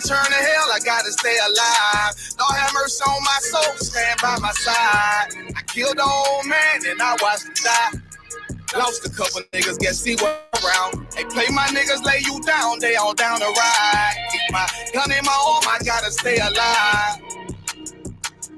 turn to hell, I gotta stay alive. Lord have mercy on my soul, stand by my side. I killed the old man and I watched him die. Lost a couple niggas, guess he was around. Hey, play my niggas, lay you down, they all down the ride. Keep my gun in my arm, I gotta stay alive.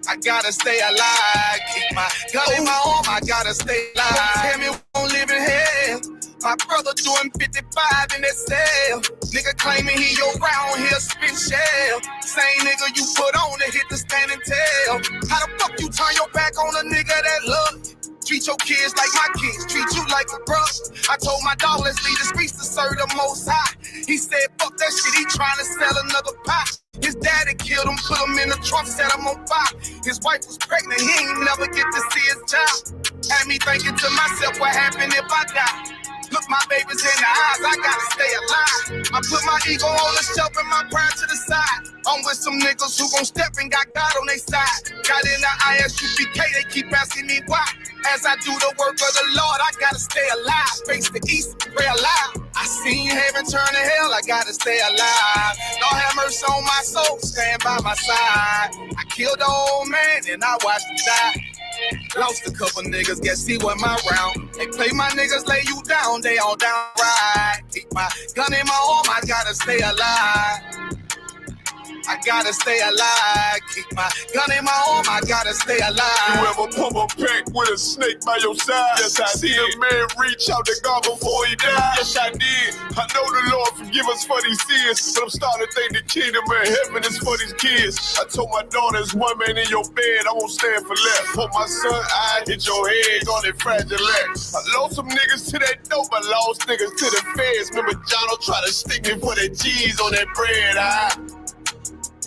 I gotta stay alive. Keep my gun in my arm, I gotta stay alive. Tell me we won't live in hell. My brother doing 55 in that cell. Nigga claiming he your round here spin shell. Same nigga you put on to hit the stand and tell. How the fuck you turn your back on a nigga that love you? Treat your kids like my kids, treat you like a brother. I told my dog, let's leave the streets to serve the most high. He said, fuck that shit, he trying to sell another pie. His daddy killed him, put him in the trunk, set him on fire. His wife was pregnant, he ain't never get to see his child. Had me thinking to myself, what happened if I die? Look my babies in the eyes, I gotta stay alive. I put my ego on the shelf and my pride to the side. I'm with some niggas who gon' step and got God on their side. Got in the ISUPK, they keep asking me why. As I do the work of the Lord, I gotta stay alive. Face the east, pray alive. I seen heaven turn to hell, I gotta stay alive. Lord have mercy on my soul, stand by my side. I killed the old man and I watched him die. Lost a couple niggas, guess he wasn't my round. They play my niggas, lay you down, they all down right. Keep my gun in my arm, I gotta stay alive. I gotta stay alive. Keep my gun in my arm, I gotta stay alive. You ever pump a pack with a snake by your side? Yes, I see a man reach out to God before he died. Yes, I did. I know the Lord forgive us for these sins, but I'm starting to think the kingdom of heaven is for these kids. I told my daughter, there's one man in your bed, I won't stand for less. For my son, I hit your head on that fragile legs. I lost some niggas to that dope, I lost niggas to the feds. Remember Jono tried to stick me for that cheese on that bread,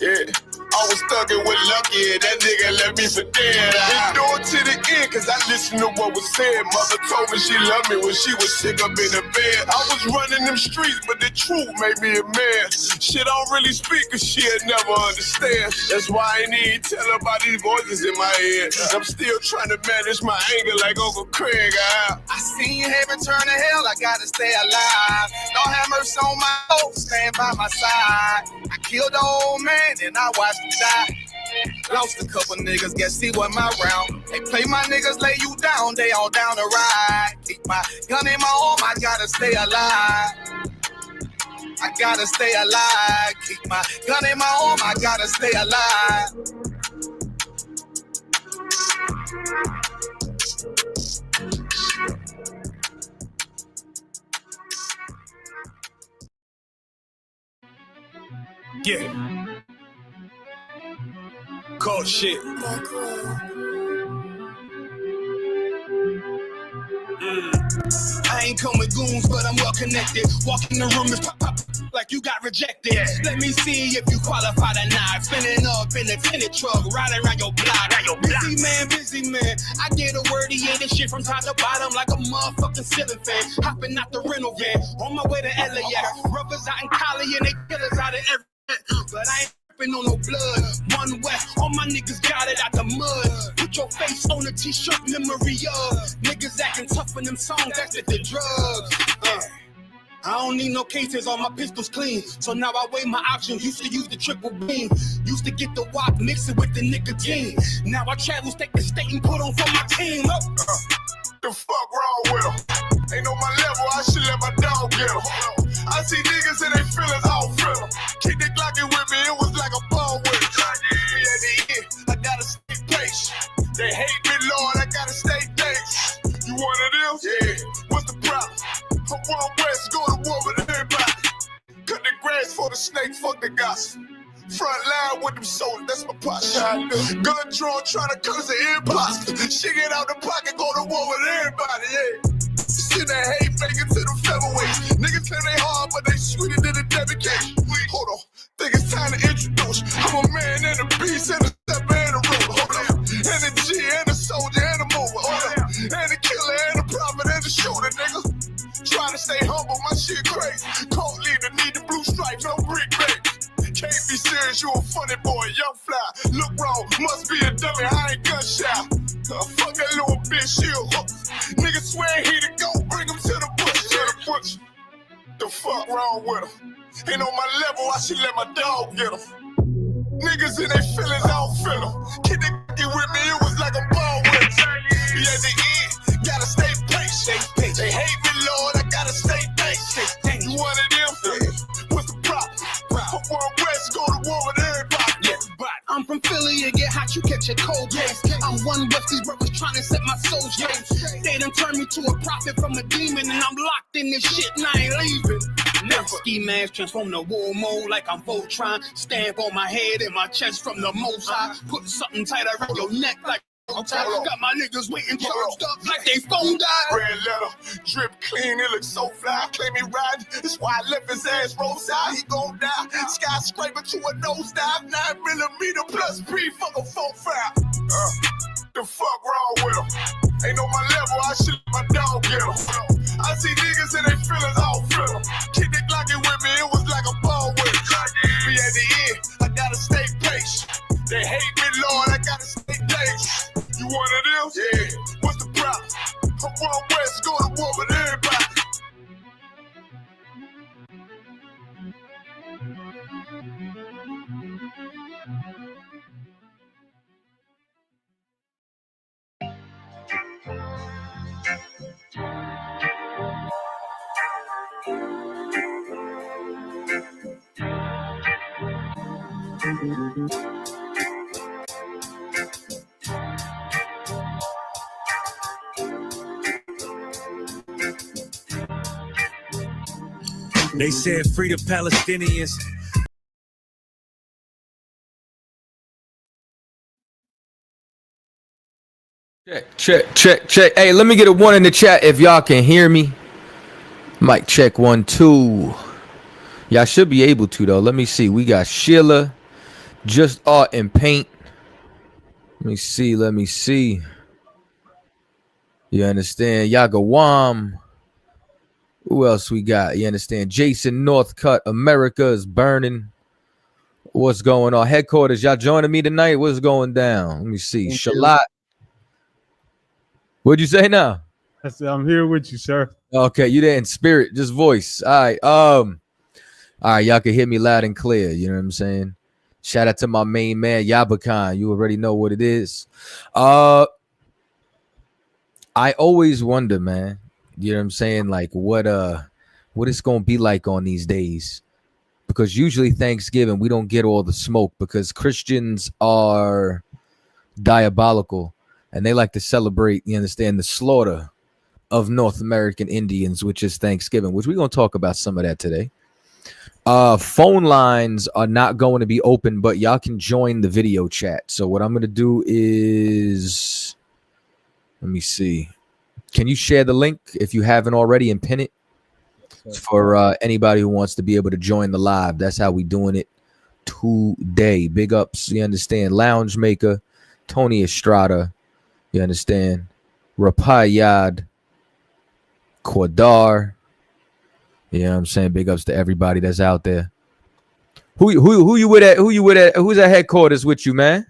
yeah, I was thugging with Lucky and that nigga left me for dead. Endured to the end cause I listened to what was said. Mother told me she loved me when she was sick up in the bed. I was running them streets but the truth made me a man. Shit I don't really speak cause she'll never understand. That's why I ain't even tell her about these voices in my head. I'm still trying to manage my anger like Uncle Craig. I seen heaven turn to hell, I gotta stay alive. Lord have mercy on my soul, stand by my side. I killed the old man and I watched him die. Lost a couple niggas, guess he wasn't my round. They play my niggas, lay you down, they all down the ride. Keep my gun in my arm, I gotta stay alive. I gotta stay alive. Keep my gun in my arm, I gotta stay alive. Yeah. Cold shit. I ain't come with goons, but I'm well connected. Walk in the room is pop, pop, like you got rejected. Let me see if you qualify or not. Spinning up in a tinted truck, riding around your block. Busy man. I get a word, he ain't this shit from top to bottom like a motherfucking ceiling fan. Hopping out the rental van, on my way to LAX. Brothers out in Cali and they killers out of every. But I ain't ripping on no blood. One West, all my niggas got it out the mud. Put your face on a t-shirt, memory of niggas acting tough in them songs, that's the drugs. I don't need no cases, all my pistols clean. So now I weigh my options. Used to use the triple beam. Used to get the wop, mix it with the nicotine. Now I travel state to state and put on for my team. The fuck wrong with them? Ain't on my level, I should let my dog get them. I see niggas and they feelings, I don't feel them. Keep the Glocky with me, it was like a ball with it. At the end, I gotta stay patient. They hate me, Lord, I gotta stay patient. You one of them? Yeah. What's the problem? I'm one West, go to war with everybody. Cut the grass for the snakes, fuck the gossip. Front line with them soldiers, that's my pot shot. Gun drawn, trying to curse the imposter. Shit get out the pocket, go to war with everybody, yeah. Send that hate, make it to the featherweight. Niggas claim they hard, but they sweeter than the dedication. Hold on, think it's time to introduce. I'm a man and a beast and a stepper and a roller. Hold on, and a G and a soldier and a mover. Hold on, and a killer and a prophet and a shooter, nigga. Trying to stay humble, my shit crazy. Cold leader, need the blue stripes, no brick baby. Can't be serious, you a funny boy, young fly. Look wrong, must be a dummy, I ain't gunshot. Fuck that little bitch, she a hook. Nigga swear he the go, bring him to the bush. The fuck wrong with him? Ain't on my level, I should let my dog get 'em. Niggas in their feelings, I don't feel 'em. Kid that get with me, it was like a ball with. Be at the end, gotta stay patient. They hate me, Lord, I gotta stay patient. You one of them? What's the problem? From World West, go to war with everybody. I'm from Philly, it get hot, you catch a cold case. I'm one West, these brothers trying to set my soul straight. They done turned me to a prophet from a demon, and I'm locked in this shit and I ain't leaving. Never. Ski mask transform to war mode like I'm Voltron. Stamp on my head and my chest from the most high. Put something tight around your neck like got my niggas waiting charged up like they phone died. Red letter, drip clean, it looks so fly. Claim he riding, that's why I left his ass roadside. He gon' die. Skyscraper to a nosedive, 9mm plus B, fuck a 4-5. The fuck wrong with him? Ain't on my level, I should let my dog get him. I see niggas in their feelings, I don't feel 'em. Kid that Glocky with me, it was like a ball with. Be at the end, I gotta stay patient. They hate me, Lord, I gotta stay patient. You one of them? Yeah. What's the problem? From World West, go to war with everybody. They said free the Palestinians. Check. Hey, let me get a 1 in the chat if y'all can hear me. Mic check 1, 2. Y'all should be able to though. Let me see. We got Sheila, Just Art and Paint. Let me see. You understand? Yagawam. Who else we got? You understand? Jason Northcutt. America is burning. What's going on? Headquarters, y'all joining me tonight? What's going down? Let me see. Shalat. What'd you say now? I said, I'm here with you, sir. Okay, you there in spirit, just voice. All right, y'all can hear me loud and clear. You know what I'm saying? Shout out to my main man, Yabakan. You already know what it is. I always wonder, man. You know what I'm saying? Like what it's gonna be like on these days. Because usually Thanksgiving, we don't get all the smoke because Christians are diabolical and they like to celebrate, you understand, the slaughter of North American Indians, which is Thanksgiving, which we're gonna talk about some of that today. Phone lines are not going to be open, but y'all can join the video chat. So what I'm gonna do is, let me see. Can you share the link if you haven't already and pin it for anybody who wants to be able to join the live? That's how we doing it today. Big ups, you understand? Lounge Maker, Tony Estrada, you understand? Rapayad, Quadar, you know what I'm saying? Big ups to everybody that's out there. Who you with at? Who's at headquarters with you, man?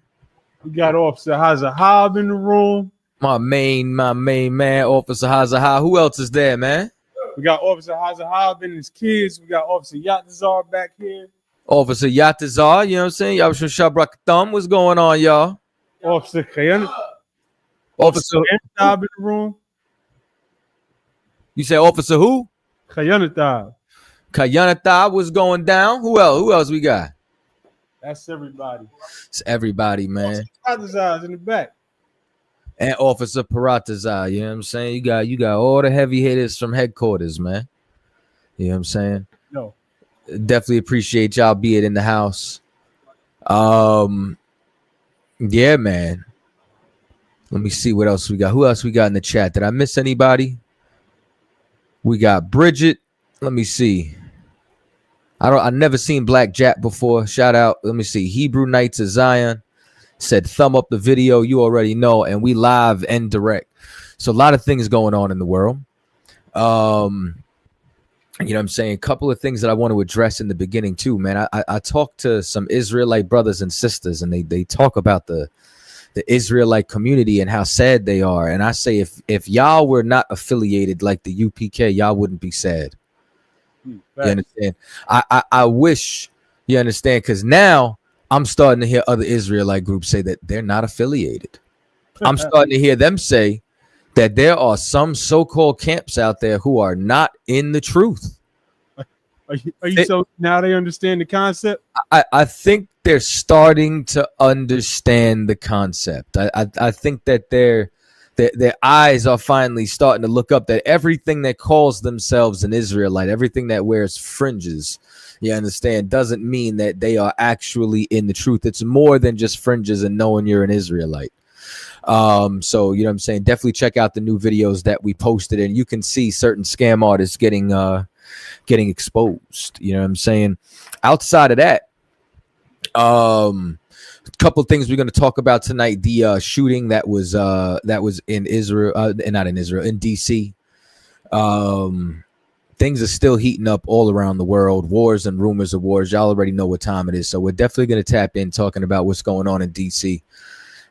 We got Officer Hazahab in the room. My main man, Officer Hazahab. Who else is there, man? We got Officer Hazahab and his kids. We got Officer Yatazar back here. Officer Yatazar, you know what I'm saying? Y'all should Shabrak Thumb. What's going on, y'all? Officer Kayan. Officer Kayan in the room. You say Officer who? Kayanatab. Kayanatab was going down. Who else we got? That's everybody. It's everybody, man. Officer in the back. And Officer Paratazar, you know what I'm saying? You got all the heavy hitters from headquarters, man. You know what I'm saying? No. Definitely appreciate y'all being in the house. Yeah, man. Let me see what else we got. Who else we got in the chat? Did I miss anybody? We got Bridget. Let me see. I never seen Black Jack before. Shout out. Let me see. Hebrew Knights of Zion said thumb up the video. You already know. And we live and direct. So a lot of things going on in the world. You know what I'm saying? A couple of things that I want to address in the beginning too, man. I talked to some Israelite brothers and sisters, and they talk about the Israelite community and how sad they are. And I say, if y'all were not affiliated like the UPK, y'all wouldn't be sad. You understand? I wish you understand, because now I'm starting to hear other Israelite groups say that they're not affiliated. I'm starting to hear them say that there are some so-called camps out there who are not in the truth. Are you so now they understand the concept? I think they're starting to understand the concept. I think that their eyes are finally starting to look up, that everything that calls themselves an Israelite, everything that wears fringes, you understand, doesn't mean that they are actually in the truth. It's more than just fringes and knowing you're an Israelite. So you know what I'm saying, definitely check out the new videos that we posted, and you can see certain scam artists getting exposed. You know what I'm saying? Outside of that, a couple of things we're going to talk about tonight. The shooting that was in Israel, not in Israel, in DC. Things are still heating up all around the world. Wars and rumors of wars. Y'all already know what time it is, so we're definitely going to tap in talking about what's going on in DC.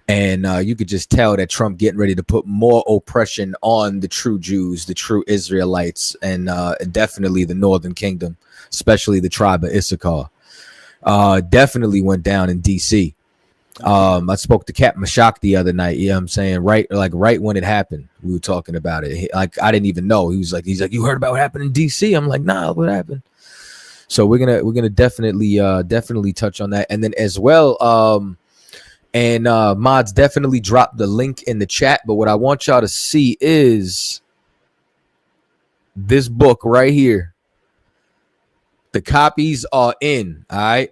And you could just tell that Trump getting ready to put more oppression on the true Jews, the true Israelites, and definitely the Northern Kingdom, especially the tribe of Issachar. Definitely went down in D.C. I spoke to Captain Mashak the other night. You know what I'm saying? Right when it happened, we were talking about it. Like, I didn't even know. He's like, you heard about what happened in D.C.? I'm like, nah, what happened? So we're gonna definitely touch on that, and then as well. And mods, definitely drop the link in the chat. But what I want y'all to see is this book right here. The copies are in. All right.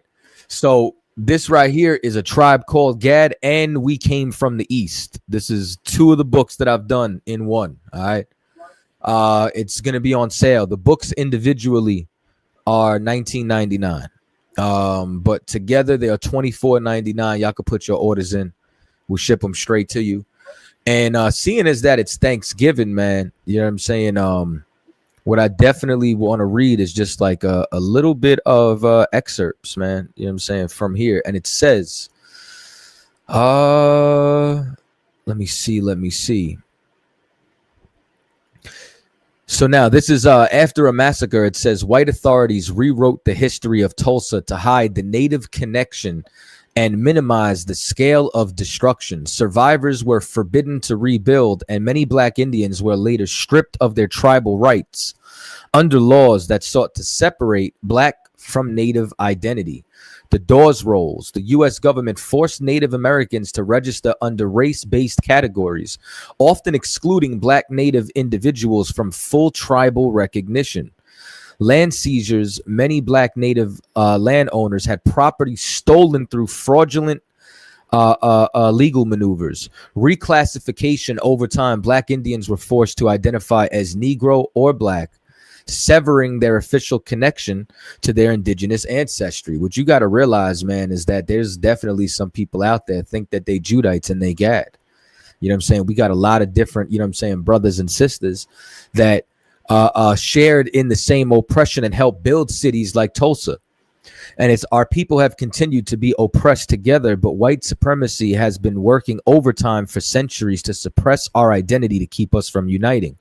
So this right here is A Tribe Called Gad, and We Came from the East. This is two of the books that I've done in one. All right. It's going to be on sale. The books individually are $19.99. But together they are $24.99. Y'all can put your orders in. We'll ship them straight to you. And seeing as that it's Thanksgiving, man, you know what I'm saying? What I definitely want to read is just like a little bit of excerpts, man. You know what I'm saying, from here. And it says, let me see. So now this is after a massacre. It says white authorities rewrote the history of Tulsa to hide the native connection and minimize the scale of destruction. Survivors were forbidden to rebuild, and many black Indians were later stripped of their tribal rights under laws that sought to separate black from native identity. The Dawes Rolls. The U.S. government forced Native Americans to register under race-based categories, often excluding black Native individuals from full tribal recognition. Land seizures. Many black Native landowners had property stolen through fraudulent legal maneuvers. Reclassification. Over time, black Indians were forced to identify as Negro or black, severing their official connection to their indigenous ancestry. What you got to realize, man, is that there's definitely some people out there think that they Judites and they Gad. You know what I'm saying? We got a lot of different, you know what I'm saying, brothers and sisters that shared in the same oppression and helped build cities like Tulsa. And it's our people have continued to be oppressed together, but white supremacy has been working overtime for centuries to suppress our identity to keep us from uniting.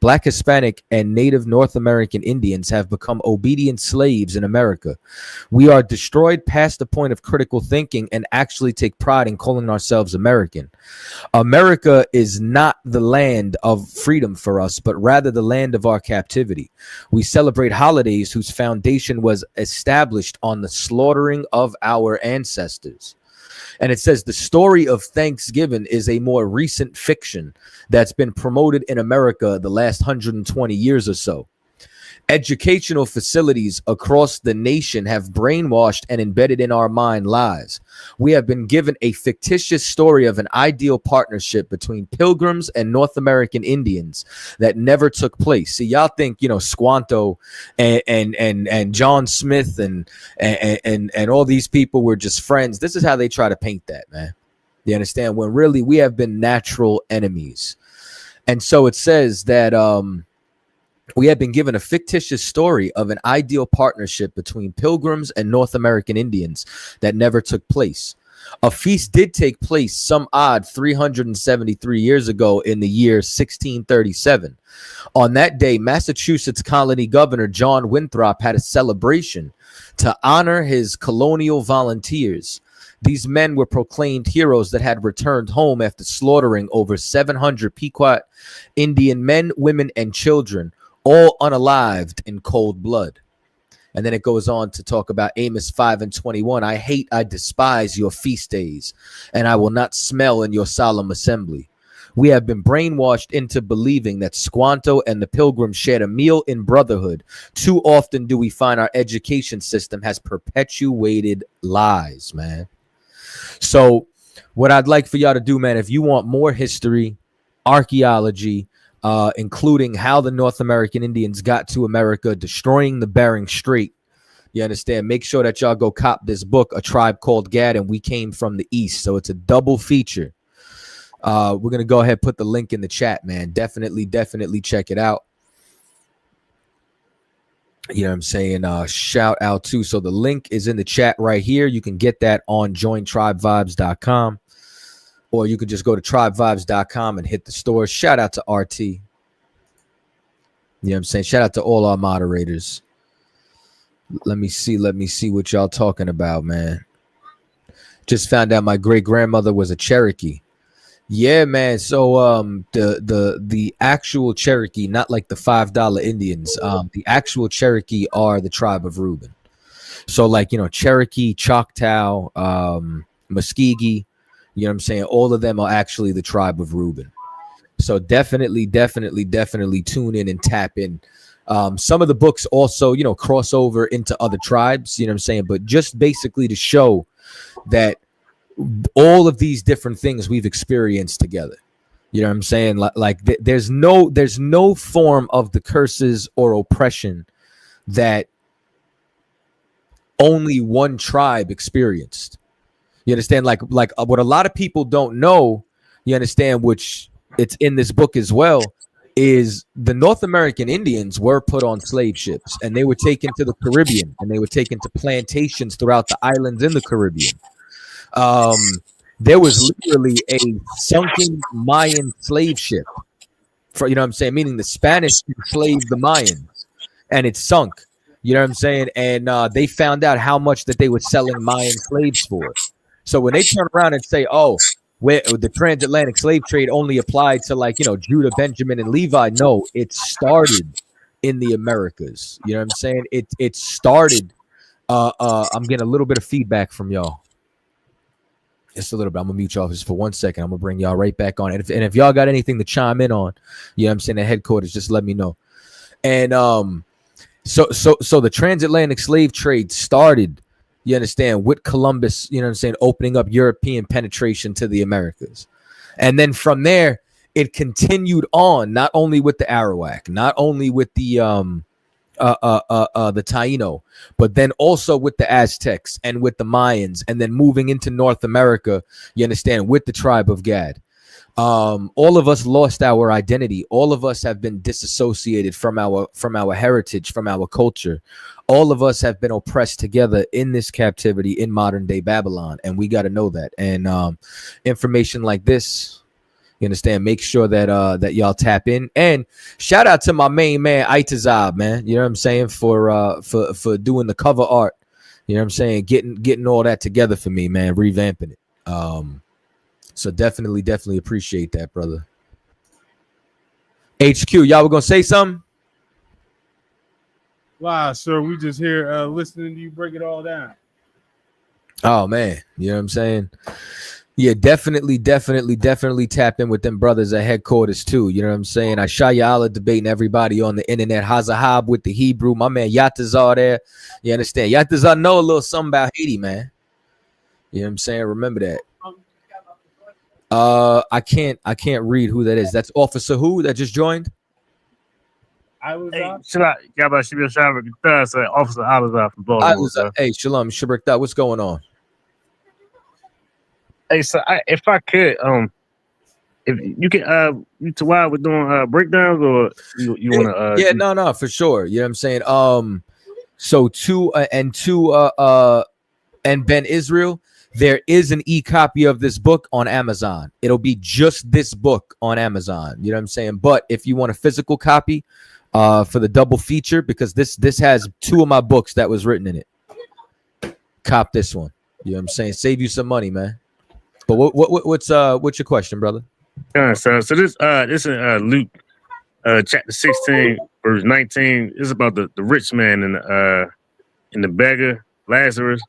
Black, Hispanic, and Native North American Indians have become obedient slaves in America. We are destroyed past the point of critical thinking and actually take pride in calling ourselves American. America is not the land of freedom for us, but rather the land of our captivity. We celebrate holidays whose foundation was established on the slaughtering of our ancestors. And it says the story of Thanksgiving is a more recent fiction that's been promoted in America the last 120 years or so. Educational facilities across the nation have brainwashed and embedded in our mind lies. We have been given a fictitious story of an ideal partnership between Pilgrims and North American Indians that never took place. See, y'all think, you know, Squanto and John Smith and all these people were just friends. This is how they try to paint that, man. You understand? When really we have been natural enemies. And so it says that we have been given a fictitious story of an ideal partnership between Pilgrims and North American Indians that never took place. A feast did take place some odd 373 years ago in the year 1637. On that day, Massachusetts colony governor John Winthrop had a celebration to honor his colonial volunteers. These men were proclaimed heroes that had returned home after slaughtering over 700 Pequot Indian men, women, and children, all unalived in cold blood. And then it goes on to talk about Amos 5:21. I despise your feast days, and I will not smell in your solemn assembly. We have been brainwashed into believing that Squanto and the Pilgrims shared a meal in brotherhood. Too often do we find our education system has perpetuated lies, man. So what I'd like for y'all to do, man, if you want more history, archaeology, including how the North American Indians got to America, destroying the Bering Strait. You understand? Make sure that y'all go cop this book, A Tribe Called Gad, and We Came from the East. So it's a double feature. We're going to go ahead, put the link in the chat, man. Definitely check it out. You know what I'm saying? Shout out to. So the link is in the chat right here. You can get that on jointribevibes.com. Or you could just go to tribevibes.com and hit the store. Shout out to RT. You know what I'm saying? Shout out to all our moderators. Let me see what y'all talking about, man. Just found out my great grandmother was a Cherokee. Yeah, man. So the actual Cherokee, not like the $5 Indians. The actual Cherokee are the tribe of Reuben. So like, you know, Cherokee, Choctaw, Muskegee. You know what I'm saying? All of them are actually the tribe of Reuben. So definitely tune in and tap in. Some of the books also, you know, cross over into other tribes, you know what I'm saying? But just basically to show that all of these different things we've experienced together. You know what I'm saying? There's no form of the curses or oppression that only one tribe experienced. You understand? Like what a lot of people don't know, you understand, which it's in this book as well, is the North American Indians were put on slave ships and they were taken to the Caribbean and they were taken to plantations throughout the islands in the Caribbean. There was literally a sunken Mayan slave ship, for, you know what I'm saying? Meaning the Spanish enslaved the Mayans and it sunk, you know what I'm saying? And they found out how much that they were selling Mayan slaves for. So when they turn around and say, oh, where the transatlantic slave trade only applied to, like, you know, Judah, Benjamin, and Levi, no, it started in the Americas. You know what I'm saying? It started. I'm getting a little bit of feedback from y'all. Just a little bit. I'm gonna mute y'all just for 1 second. I'm gonna bring y'all right back on. And if y'all got anything to chime in on, you know what I'm saying, at headquarters, just let me know. And so the transatlantic slave trade started, you understand, with Columbus, you know what I'm saying, opening up European penetration to the Americas. And then from there, it continued on, not only with the Arawak, not only with the Taino, but then also with the Aztecs and with the Mayans, and then moving into North America, you understand, with the tribe of Gad. All of us lost our identity. All of us have been disassociated from our heritage, from our culture. All of us have been oppressed together in this captivity in modern day Babylon, and we got to know that. And information like this, you understand, make sure that y'all tap in. And shout out to my main man Itazab, man. You know what I'm saying, for doing the cover art. You know what I'm saying, getting all that together for me, man, revamping it. So definitely appreciate that, brother. HQ, y'all were gonna say something? Wow, sir, we just here listening to you break it all down. Oh man, you know what I'm saying? Yeah, definitely tap in with them brothers at headquarters too. You know what I'm saying? I Shaya Allah debating everybody on the internet. Hazahab with the Hebrew. My man Yatazar there. You understand? Yatazar know a little something about Haiti, man. You know what I'm saying? Remember that. I can't read who that is. That's Officer who that just joined? I was Officer I was from Baltimore. Hey, Shalom, Shabrik, what's going on? Hey, so if I could, if you can, while we're doing breakdowns, or you want to? Yeah, no, for sure. You know what I'm saying? So and Ben Israel, There is an e-copy of this book on Amazon. It'll be just this book on Amazon. You know what I'm saying? But if you want a physical copy for the double feature, because this has 2 of my books that was written in it, cop this one. You know what I'm saying? Save you some money, man. But what's your question, brother? So this is Luke chapter 16 verse 19. It's about the rich man and the beggar Lazarus.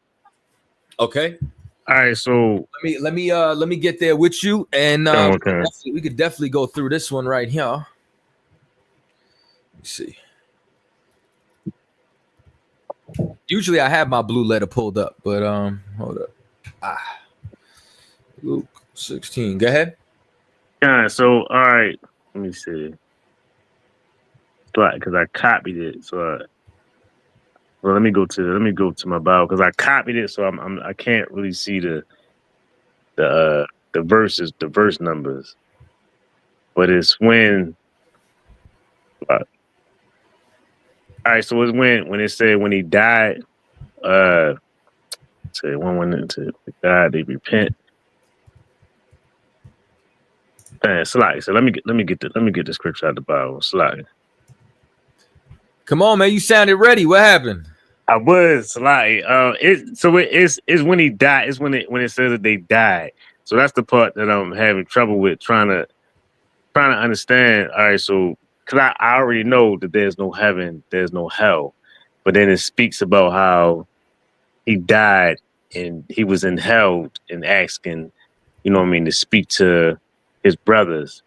Okay. All right, so Let me get there with you, and okay. we could definitely go through this one right here. Let me see. Usually I have my blue letter pulled up, but hold up. Luke 16. Go ahead. Yeah, so all right, let me see. Because I copied it, so well, let me go to my Bible because I copied it, so I can't really see the verse numbers, but it's when. All right, so it's when it said when he died. Say when died, they repent. Slide. So let me get the scripture out of the Bible. Slide. Come on, man. You sounded ready. What happened? I was like, it's when he died. It's when it says that they died. So that's the part that I'm having trouble with trying to understand. All right, so because I already know that there's no heaven, there's no hell, but then it speaks about how he died and he was in hell and asking, you know what I mean, to speak to his brothers.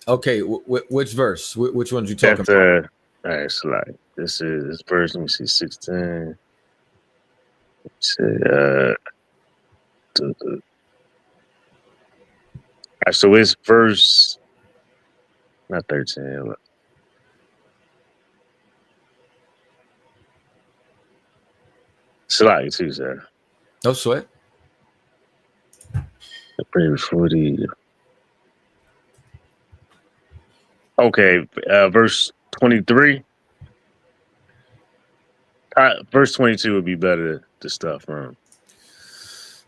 Okay, which verse? Which ones you talking about? All right, so like this verse. Let me see, 16. Let's see, all right, so it's verse, not 13. Slide too, sir. No sweat. Pray 40. Okay, verse 23. Verse 22 would be better to start from.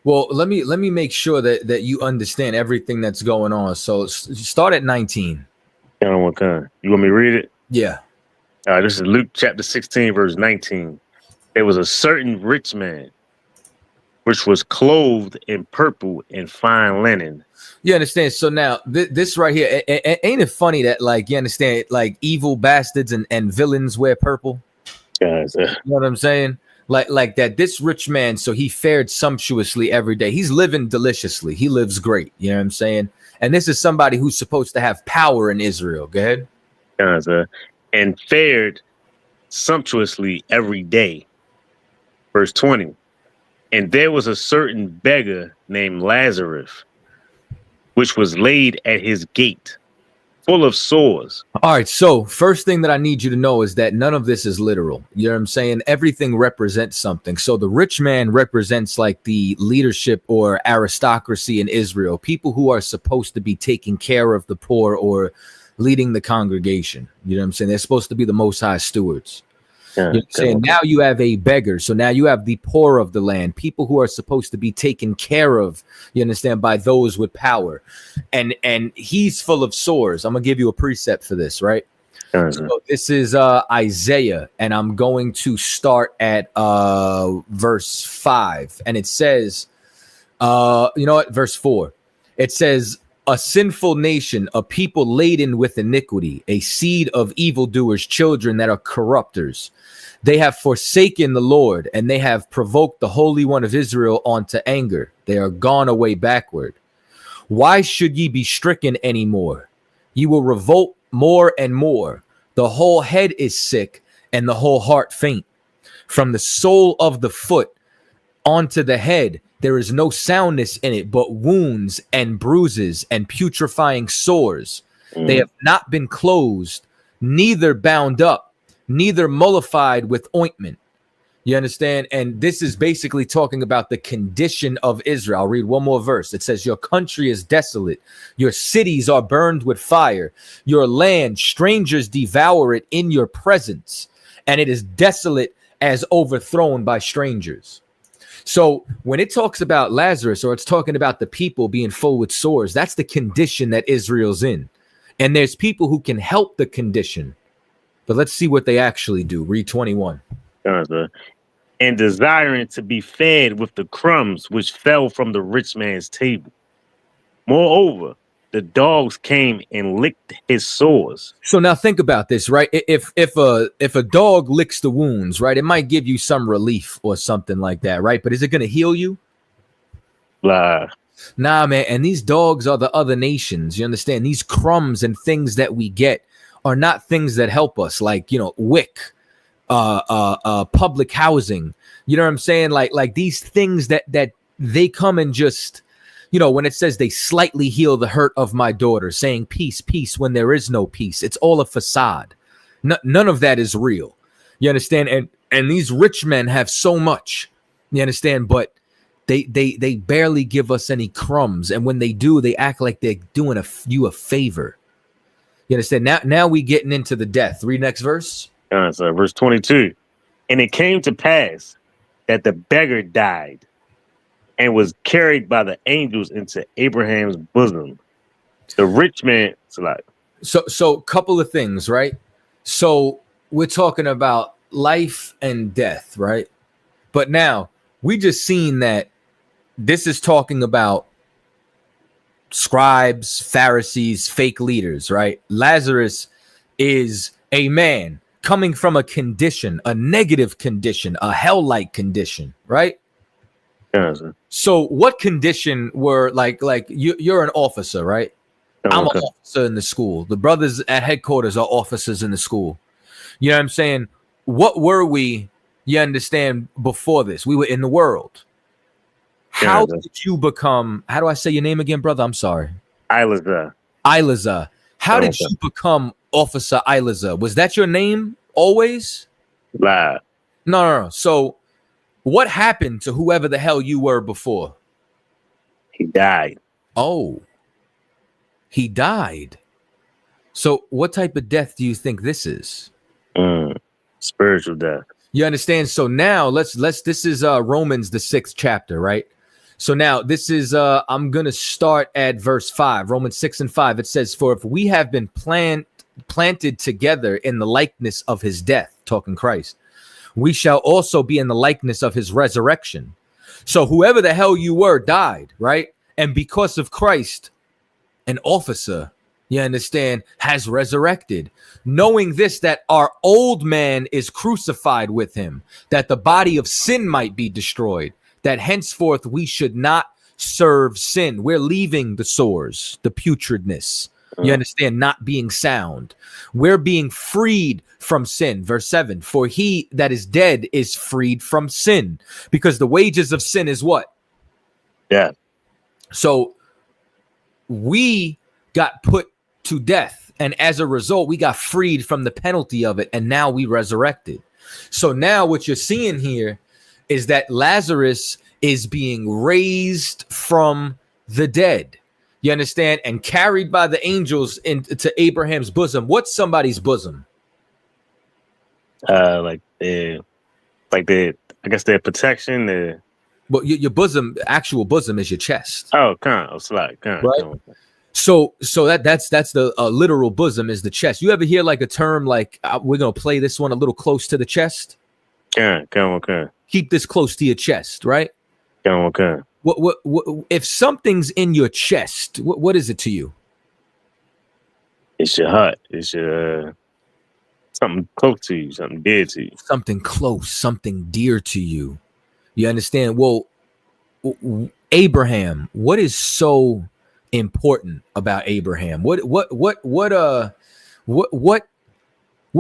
Well, let me make sure that you understand everything that's going on. So start at 19. What kind? You want me to read it? Yeah. This is Luke chapter 16, verse 19. There was a certain rich man, which was clothed in purple and fine linen. You understand? So now this right here, ain't it funny that, like, you understand, like, evil bastards and villains wear purple? You know what I'm saying? Like that this rich man, so he fared sumptuously every day. He's living deliciously. He lives great. You know what I'm saying? And this is somebody who's supposed to have power in Israel. Go ahead. And fared sumptuously every day. Verse 20. And there was a certain beggar named Lazarus, which was laid at his gate, full of sores. All right. So first thing that I need you to know is that none of this is literal. You know what I'm saying? Everything represents something. So the rich man represents like the leadership or aristocracy in Israel, people who are supposed to be taking care of the poor or leading the congregation. You know what I'm saying? They're supposed to be the Most High stewards. You know what I'm saying? Now you have a beggar. So now you have the poor of the land, people who are supposed to be taken care of, you understand, by those with power. And he's full of sores. I'm going to give you a precept for this, right? So this is Isaiah, and I'm going to start at verse 5. And it says, you know what? Verse 4. It says, a sinful nation, a people laden with iniquity, a seed of evildoers, children that are corrupters. They have forsaken the Lord, and they have provoked the Holy One of Israel unto anger. They are gone away backward. Why should ye be stricken any more? Ye will revolt more and more. The whole head is sick, and the whole heart faint. From the sole of the foot onto the head, there is no soundness in it, but wounds and bruises and putrefying sores. They have not been closed, neither bound up, neither mollified with ointment. You understand? And this is basically talking about the condition of Israel. I'll read one more verse. It says, your country is desolate. Your cities are burned with fire. Your land, strangers devour it in your presence. And it is desolate as overthrown by strangers. So when it talks about Lazarus, or it's talking about the people being full with sores, that's the condition that Israel's in. And there's people who can help the condition. But let's see what they actually do. Read 21. And desiring to be fed with the crumbs which fell from the rich man's table. Moreover, the dogs came and licked his sores. So now think about this, right? If a dog licks the wounds, right, it might give you some relief or something like that, right? But is it going to heal you? Blah. Nah, man. And these dogs are the other nations. You understand? These crumbs and things that we get are not things that help us, like, you know, WIC, public housing. You know what I'm saying? Like these things that they come and just, you know, when it says they slightly heal the hurt of my daughter, saying peace, peace, when there is no peace. It's all a facade. None of that is real. You understand? And these rich men have so much. You understand? But they barely give us any crumbs. And when they do, they act like they're doing you a favor. You understand? Now we getting into the death. Read next verse. So verse 22. And it came to pass that the beggar died and was carried by the angels into Abraham's bosom. The rich man, so couple of things, right? So we're talking about life and death, right? But now we just seen that this is talking about scribes, Pharisees, fake leaders, right? Lazarus is a man coming from a condition, a negative condition, a hell-like condition, right? So what condition were like you're an officer, right? I'm an officer in the school. The brothers at headquarters are officers in the school. You know what I'm saying? What were we, you understand, before this? We were in the world. How did you become, how do I say your name again, brother? I'm sorry. Ilaza. How did you become Officer Ilaza? Was that your name always? No. So what happened to whoever the hell you were before? He died. Oh, he died. So what type of death do you think this is? Spiritual death. You understand? So now let's this is Romans, the 6th chapter, right? So now this is I'm gonna start at verse 5, Romans 6 and 5. It says, for if we have been planted together in the likeness of his death, talking Christ, we shall also be in the likeness of his resurrection. So whoever the hell you were died, right? And because of Christ, an officer, you understand, has resurrected, knowing this, that our old man is crucified with him, that the body of sin might be destroyed, that henceforth we should not serve sin. We're leaving the sores, the putridness, you understand, not being sound. We're being freed from sin. Verse 7, for he that is dead is freed from sin, because the wages of sin is what? Death. So we got put to death, and as a result, we got freed from the penalty of it, and now we resurrected. So now what you're seeing here is that Lazarus is being raised from the dead. You understand? And carried by the angels into Abraham's bosom. What's somebody's bosom? I guess their protection. Well, your bosom, actual bosom, is your chest. Oh, kind of, right? So that's the literal bosom is the chest. You ever hear like a term like we're gonna play this one a little close to the chest? Okay. Keep this close to your chest, right? Okay. What if something's in your chest? What is it to you? It's your heart. It's your something close to you, something dear to you. Something close, something dear to you. You understand? Well, Abraham. What is so important about Abraham? What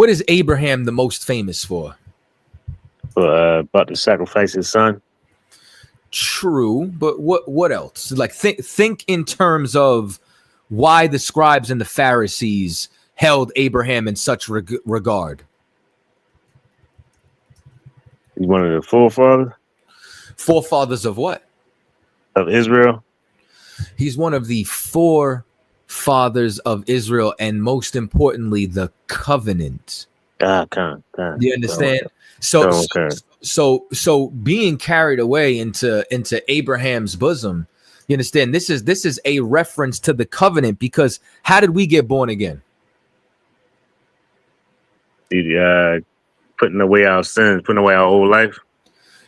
is Abraham the most famous for? About to sacrifice his son. True, but what else? Like think in terms of why the scribes and the Pharisees held Abraham in such regard. He's one of the forefathers. Forefathers of what? Of Israel. He's one of the forefathers of Israel, and most importantly, the covenant. You understand? So So being carried away into Abraham's bosom, you understand, this is a reference to the covenant, because how did we get born again? Putting away our sins, putting away our old life.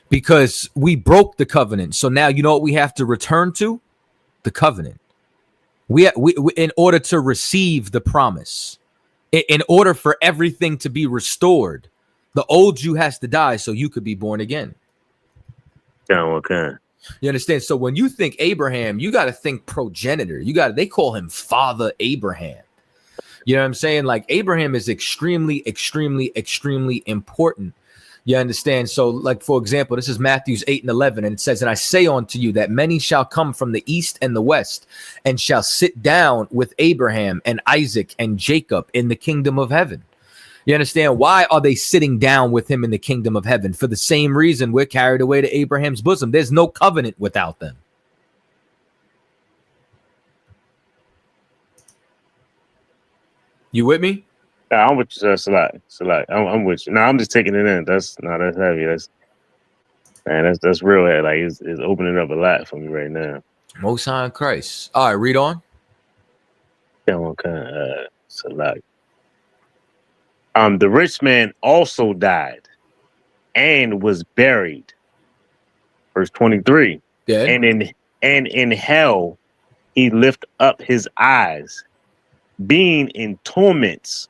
Because we broke the covenant. So now you know what we have to return to? The covenant. We in order to receive the promise, in order for everything to be restored, the old you has to die so you could be born again. Okay. You understand? So when you think Abraham, you got to think progenitor. They call him Father Abraham. You know what I'm saying? Like, Abraham is extremely, extremely, extremely important. You understand? So, like, for example, this is Matthew 8:11, and it says, "And I say unto you that many shall come from the east and the west, and shall sit down with Abraham and Isaac and Jacob in the kingdom of heaven." You understand? Why are they sitting down with him in the kingdom of heaven? For the same reason we're carried away to Abraham's bosom. There's no covenant without them. You with me? Nah, I'm with you, Salak. I'm with you. No, I'm just taking it in. That's heavy. That's real. Like, it's opening up a lot for me right now. Most High in Christ. All right, read on. Salak. The rich man also died and was buried. Verse 23. Yeah. And in hell he lift up his eyes, being in torments,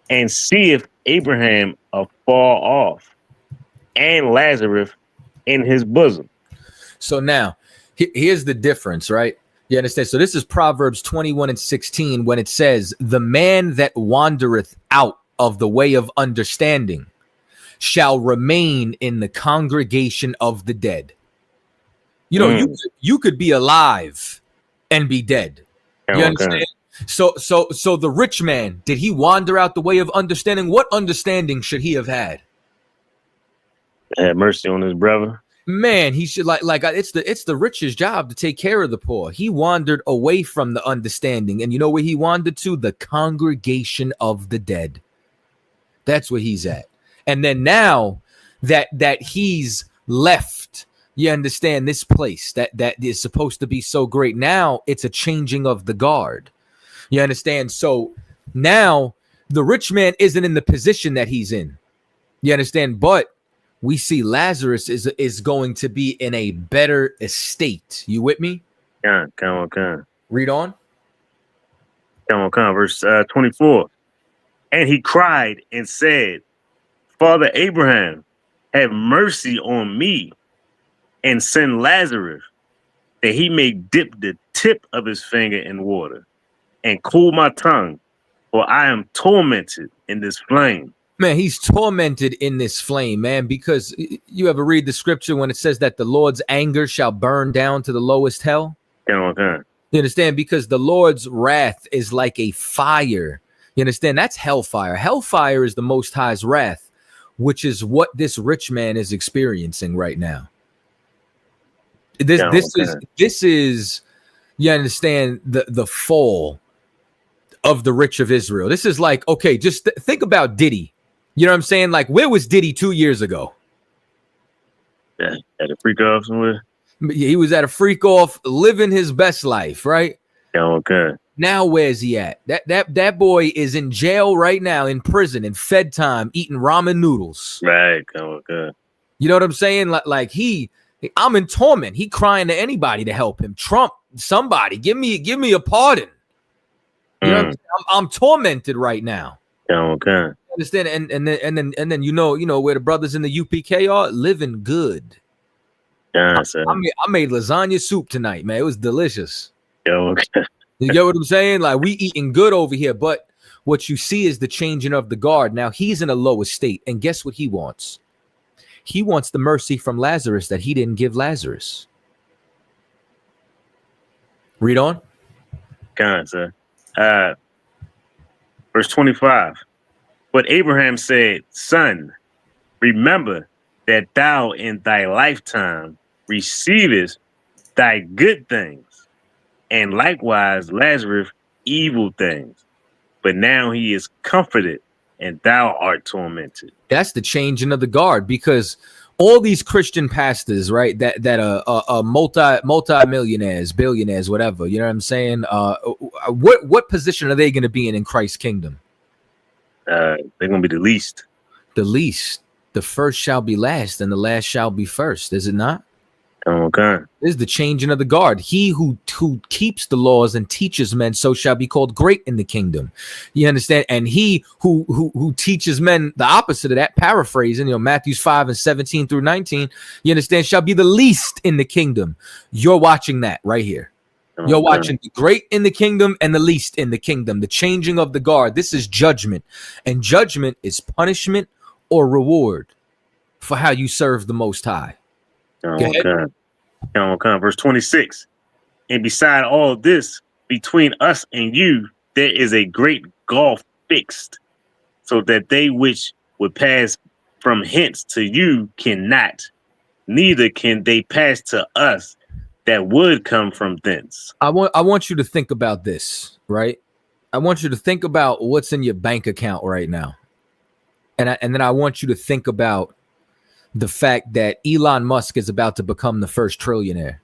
and seeth Abraham afar off, and Lazarus in his bosom. So now, here's the difference, right? You understand? So this is Proverbs 21:16, when it says, "The man that wandereth out of the way of understanding shall remain in the congregation of the dead." You know, you could be alive and be dead. You understand? So the rich man, did he wander out the way of understanding? What understanding should he have had? Had mercy on his brother. Man, he should like it's the rich's job to take care of the poor. He wandered away from the understanding, and you know where he wandered to? The congregation of the dead. That's where he's at. And then now that he's left, you understand, this place that is supposed to be so great. Now it's a changing of the guard. You understand? So now the rich man isn't in the position that he's in. You understand? But we see Lazarus is going to be in a better estate. You with me? Come on. Read on. Come on. Verse 24. And he cried and said, Father Abraham, have mercy on me, and send Lazarus, that he may dip the tip of his finger in water, and cool my tongue, for I am tormented in this flame. Man, he's tormented in this flame, man, because you ever read the scripture when it says that the Lord's anger shall burn down to the lowest hell? Come on. You understand? Because the Lord's wrath is like a fire. You understand? That's hellfire. Hellfire is the Most High's wrath, which is what this rich man is experiencing right now. This is, you understand, the fall of the rich of Israel. This is like, okay, just think about Diddy. You know what I'm saying? Like, where was Diddy 2 years ago? Yeah, at a freak off somewhere. He was at a freak off, living his best life, right? Okay. Now where's he at? That boy is in jail right now, in prison, in Fed time, eating ramen noodles. Right. Okay. You know what I'm saying? Like I'm in torment. He crying to anybody to help him. Trump, somebody, give me a pardon. You know what I'm saying? I'm tormented right now. Okay. Understand? And then you know where the brothers in the UPK are living good. Yeah, I made lasagna soup tonight, man. It was delicious. Okay. You get what I'm saying? Like, we eating good over here, but what you see is the changing of the guard. Now he's in a low estate, and guess what he wants? He wants the mercy from Lazarus that he didn't give Lazarus. Read on. God, sir. Verse 25. But Abraham said, Son, remember that thou in thy lifetime receivest thy good things, and likewise Lazarus evil things. But now he is comforted, and thou art tormented. That's the changing of the guard, because all these Christian pastors, right? That are multi-millionaires, billionaires, whatever. You know what I'm saying? What position are they going to be in Christ's kingdom? They're gonna be the least. The least. The first shall be last, and the last shall be first. Is it not? Okay. This is the changing of the guard. He who keeps the laws and teaches men, so shall be called great in the kingdom. You understand? And he who teaches men the opposite of that, paraphrasing, Matthew 5:17 through 19, you understand, shall be the least in the kingdom. You're watching that right here. You're watching the great in the kingdom and the least in the kingdom, the changing of the guard. This is judgment, and judgment is punishment or reward for how you serve the Most High. Okay. Verse 26. And beside all this, between us and you, there is a great gulf fixed, so that they which would pass from hence to you cannot, neither can they pass to us that would come from thence. I want you to think about this, right? I want you to think about what's in your bank account right now. And then I want you to think about the fact that Elon Musk is about to become the first trillionaire.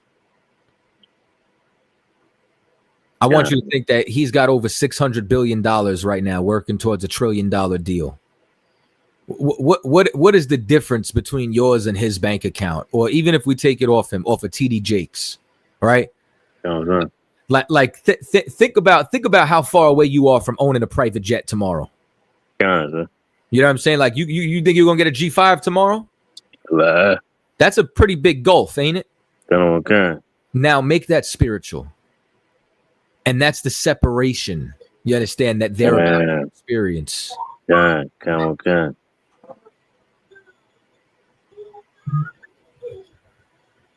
I want you to think that he's got over $600 billion right now working towards $1 trillion deal. What is the difference between yours and his bank account? Or even if we take it off of TD Jakes, right? Think about how far away you are from owning a private jet tomorrow. You know what I'm saying? Like you think you're gonna get a G5 tomorrow? That's a pretty big gulf, ain't it? Okay. Now make that spiritual. And that's the separation. You understand that they're about experience. Okay.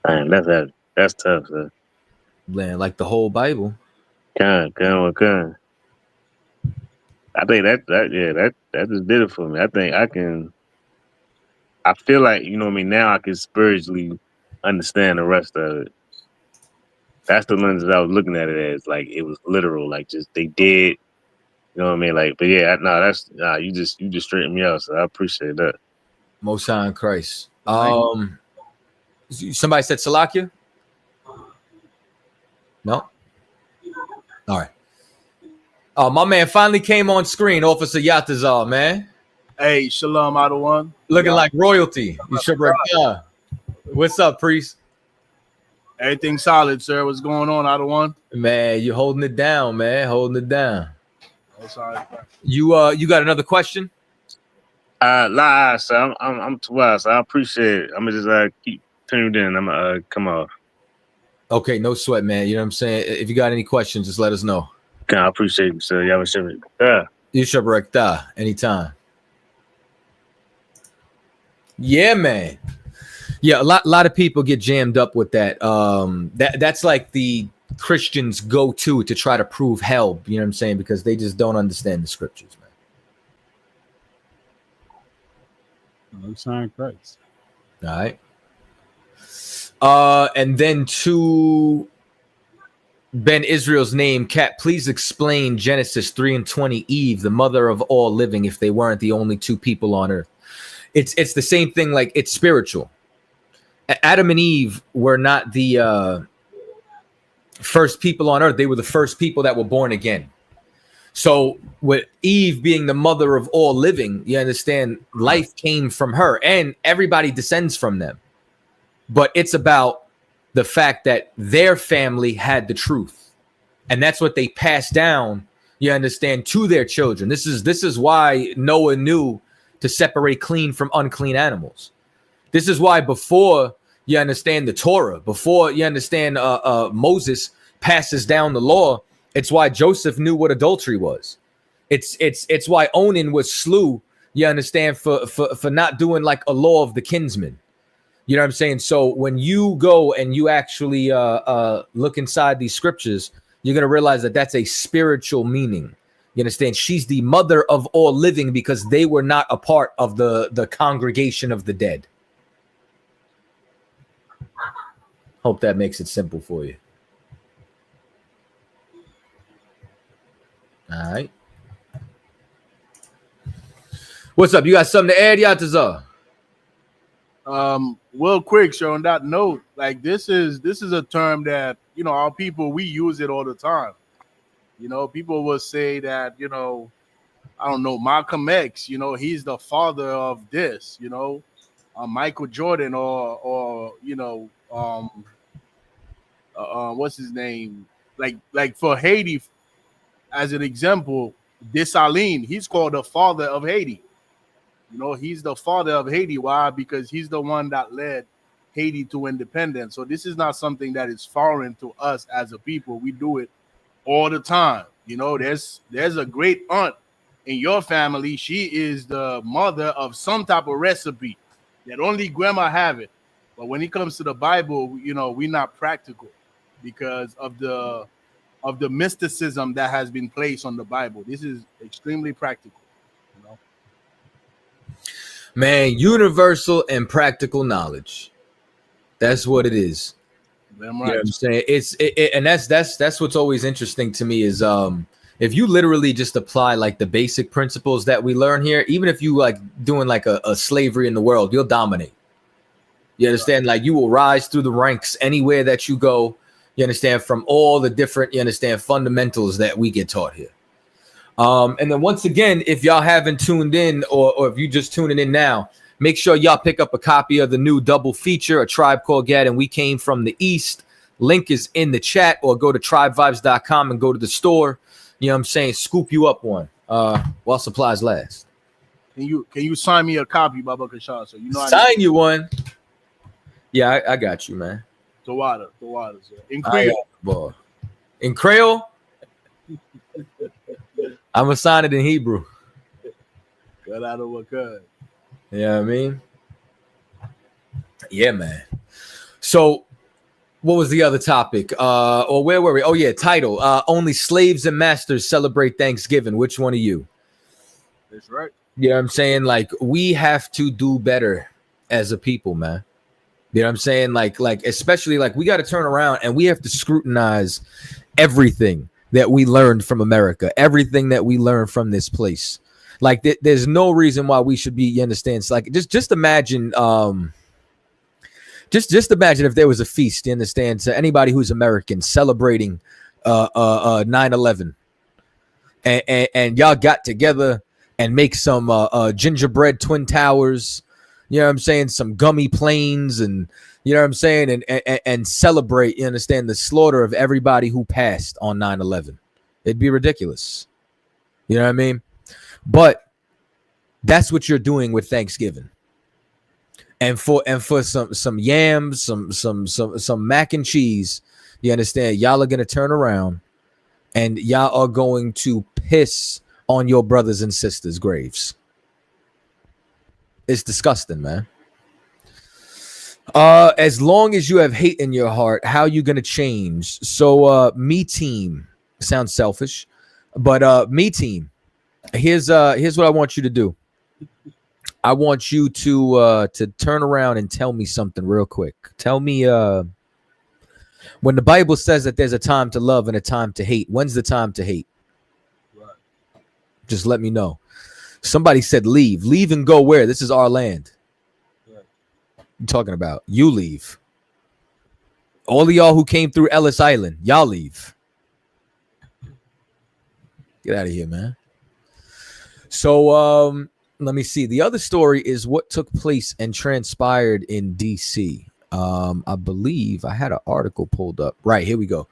Man, that's tough, sir. Man, like the whole Bible. Okay. I think that just did it for me. I think I feel like, now I can spiritually understand the rest of it. That's the lens that I was looking at it as, like it was literal, like just they did, you know what I mean? Like, but yeah, you just straightened me out, so I appreciate that. Most High in Christ. Somebody said Salakia? No? All right. Oh, my man finally came on screen, Officer Yatazar, man. Hey, Shalom, Adawan. Looking like royalty. What's up, priest? Everything solid, sir. What's going on, Adawan? Man, you're holding it down, man. Holding it down. Oh, sorry. You got another question? So I'm twice. So I appreciate it. I'm gonna just keep tuned in. I'm gonna come off. Okay, no sweat, man. You know what I'm saying? If you got any questions, just let us know. Okay, I appreciate you, sir. Y'all should You should break that anytime. Yeah, man. Yeah, a lot of people get jammed up with that. That's like the Christians go to try to prove hell. You know what I'm saying? Because they just don't understand the scriptures, man. No sign Christ. All right. And then to Ben Israel's name, Cat, please explain Genesis 3:20, Eve, the mother of all living, if they weren't the only two people on earth. It's the same thing, like it's spiritual. Adam and Eve were not the first people on earth. They were the first people that were born again. So with Eve being the mother of all living, you understand, life came from her and everybody descends from them. But it's about the fact that their family had the truth. And that's what they passed down, you understand, to their children. This is why Noah knew to separate clean from unclean animals. This is why before you understand the Torah, before you understand Moses passes down the law, it's why Joseph knew what adultery was. It's why Onan was slew, you understand, for not doing like a law of the kinsman. You know what I'm saying? So when you go and you actually look inside these scriptures, you're going to realize that that's a spiritual meaning. You understand? She's the mother of all living because they were not a part of the congregation of the dead. Hope that makes it simple for you. All right. What's up? You got something to add, Yatazar? Real quick, sure. On that note, like this is a term that our people, we use it all the time. People will say that I don't know, Malcolm X. He's the father of this. Michael Jordan or what's his name? Like for Haiti, as an example, Dessalines, he's called the father of Haiti. He's the father of Haiti. Why? Because he's the one that led Haiti to independence. So this is not something that is foreign to us as a people. We do it all the time. There's a great aunt in your family. She is the mother of some type of recipe that only grandma have it. But when it comes to the Bible, we're not practical because of the mysticism that has been placed on the Bible. This is extremely practical. Man, universal and practical knowledge. That's what it is. Damn right. You know what I'm saying? And that's what's always interesting to me is if you literally just apply like the basic principles that we learn here, even if you like doing like a slavery in the world, you'll dominate. You understand? Like you will rise through the ranks anywhere that you go. You understand? From all the different, fundamentals that we get taught here. And then once again, if y'all haven't tuned in or if you just tuning in now, make sure y'all pick up a copy of the new double feature, A Tribe Called Gad and We Came From the East. Link is in the chat, or go to tribevibes.com and go to the store. You know what I'm saying? Scoop you up one while supplies last. Can you sign me a copy, Baba Kashan? So sign you one. Yeah, I got you, man. Tawada, sir. In Creole. In Creole? I'm gonna sign it in Hebrew. Cut out of what could. You know what I mean? Yeah, man. So what was the other topic? Or where were we? Oh, yeah, title. Only slaves and masters celebrate Thanksgiving. Which one of you? That's right. You know what I'm saying? Like, we have to do better as a people, man. You know what I'm saying? Like especially like we got to turn around and we have to scrutinize everything that we learned from America, everything that we learned from this place. Like there's no reason why we should be, you understand? It's like just imagine, just imagine if there was a feast, you understand, to anybody who's American celebrating 9/11, and y'all got together and make some gingerbread twin towers. You know what I'm saying? Some gummy planes and, you know what I'm saying? And celebrate, you understand, the slaughter of everybody who passed on 9/11. It'd be ridiculous. You know what I mean? But that's what you're doing with Thanksgiving. And for some yams, some mac and cheese, you understand, y'all are going to turn around and y'all are going to piss on your brothers and sisters' graves. It's disgusting, man. As long as you have hate in your heart, how are you gonna change? So me team sounds selfish, but me team, here's what I want you to do. I want you to turn around and tell me something real quick. Tell me when the Bible says that there's a time to love and a time to hate, when's the time to hate? Right. Just let me know. Somebody said leave and go where? This is our land. Right. I'm talking about you leave. All of y'all who came through Ellis Island, y'all leave. Get out of here, man. So let me see. The other story is what took place and transpired in DC. I believe I had an article pulled up. Right, here we go.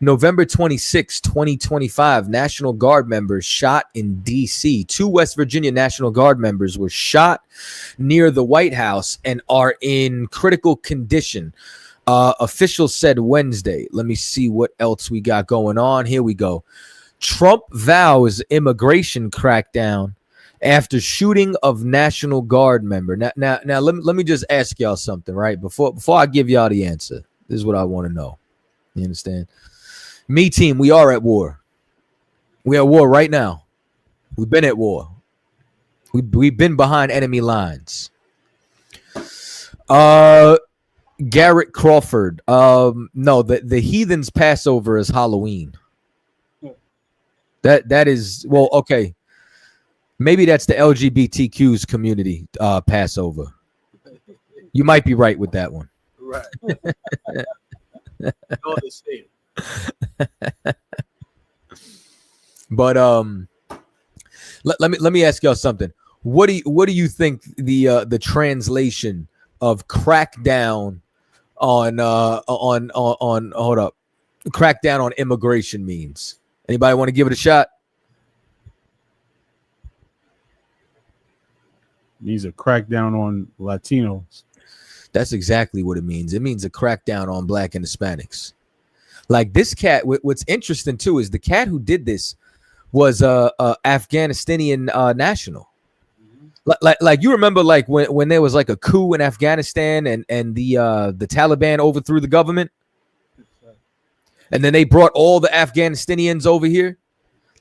November 26, 2025, National Guard members shot in DC. 2 West Virginia National Guard members were shot near the White House and are in critical condition. Officials said Wednesday. Let me see what else we got going on. Here we go. Trump vows immigration crackdown after shooting of National Guard member. Now, let me just ask y'all something, right? Before I give y'all the answer, this is what I want to know. You understand? Me team, we are at war. We are at war right now. We've been at war. We've been behind enemy lines. Garrett Crawford. No, the heathens Passover is Halloween. That is, well, okay. Maybe that's the LGBTQ's community Passover. You might be right with that one. Right. All the same. But let me ask y'all something. What do you think the translation of crackdown on hold up, crackdown on immigration means? Anybody want to give it a shot? Needs a crackdown on Latinos. That's exactly what it means. It means a crackdown on Black and Hispanics. Like this cat. What's interesting too is the cat who did this was a Afghanistani national. Like you remember like when there was like a coup in Afghanistan and the Taliban overthrew the government, and then they brought all the Afghanistanians over here.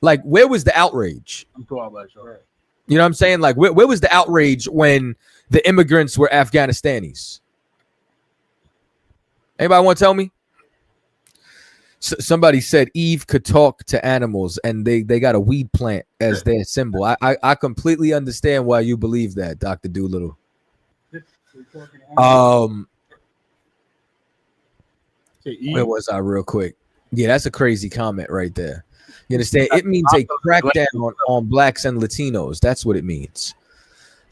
Like where was the outrage? I'm talking about you. You know what I'm saying? Like where was the outrage when the immigrants were Afghanistanis? Anybody want to tell me? Somebody said Eve could talk to animals, and they got a weed plant as their symbol. I completely understand why you believe that, Dr. Doolittle. Where was I real quick? Yeah, that's a crazy comment right there. You understand? It means a crackdown on Blacks and Latinos. That's what it means.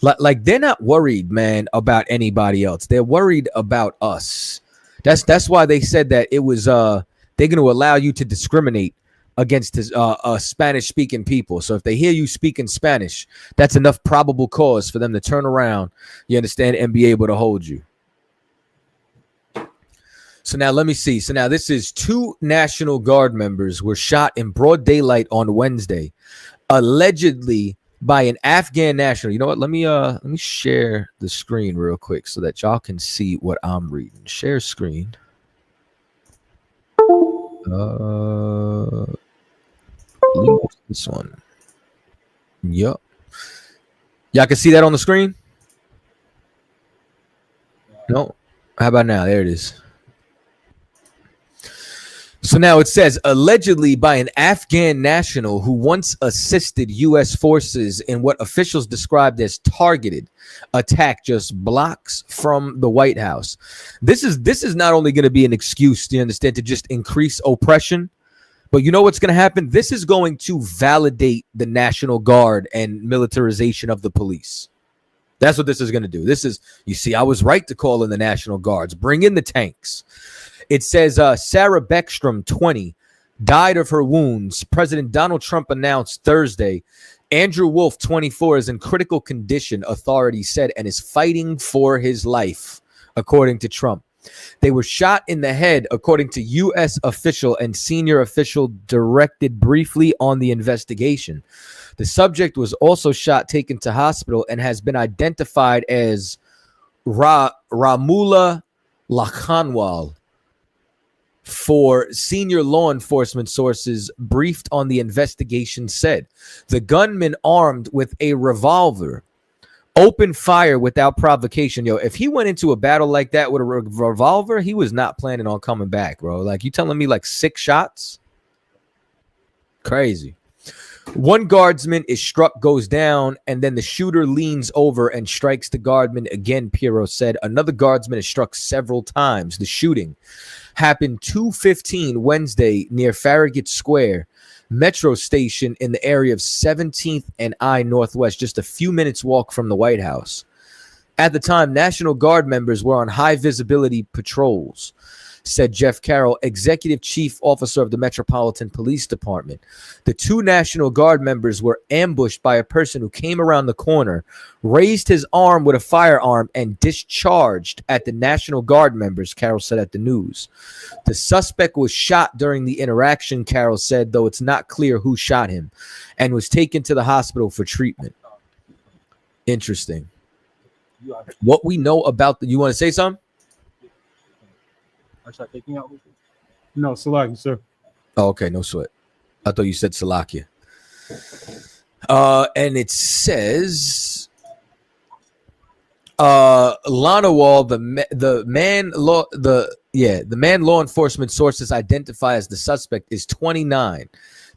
Like they're not worried, man, about anybody else. They're worried about us. That's why they said that it was they're going to allow you to discriminate against Spanish-speaking people. So if they hear you speaking Spanish, that's enough probable cause for them to turn around, you understand, and be able to hold you. So now let me see. So now this is 2 National Guard members were shot in broad daylight on Wednesday, allegedly by an Afghan national. You know what? Let me share the screen real quick so that y'all can see what I'm reading. Share screen. This one. Yup. Y'all can see that on the screen? No. How about now? There it is. So now it says allegedly by an Afghan national who once assisted U.S. forces in what officials described as targeted attack just blocks from the White House. This is not only going to be an excuse, do you understand, to just increase oppression, but you know what's going to happen? This is going to validate the National Guard and militarization of the police. That's what this is going to do. This is, you see, I was right to call in the National Guards. Bring in the tanks. It says Sarah Beckstrom, 20, died of her wounds. President Donald Trump announced Thursday. Andrew Wolf, 24, is in critical condition, authorities said, and is fighting for his life, according to Trump. They were shot in the head, according to U.S. official and senior official directed briefly on the investigation. The subject was also shot, taken to hospital, and has been identified as Ramula Lakhanwal. For senior law enforcement sources briefed on the investigation said the gunman, armed with a revolver, opened fire without provocation. Yo, if he went into a battle like that with a revolver, he was not planning on coming back, bro. Like, you telling me like 6 shots? Crazy. One guardsman is struck, goes down, and then the shooter leans over and strikes the guardsman again, Pirro said. Another guardsman is struck several times. The shooting happened 2:15 Wednesday near Farragut Square metro station in the area of 17th and I Northwest, just a few minutes walk from the White House. At the time, National Guard members were on high visibility patrols, said Jeff Carroll, executive chief officer of the Metropolitan Police Department. The 2 National Guard members were ambushed by a person who came around the corner, raised his arm with a firearm, and discharged at the National Guard members, Carroll said at the news. The suspect was shot during the interaction, Carroll said, though it's not clear who shot him, and was taken to the hospital for treatment. Interesting. What we know about you want to say something? I start taking out. No, Salaki, sir. Oh, okay, no sweat. I thought you said Salakia. And it says Lanawal, the man law enforcement sources identify as the suspect is 29.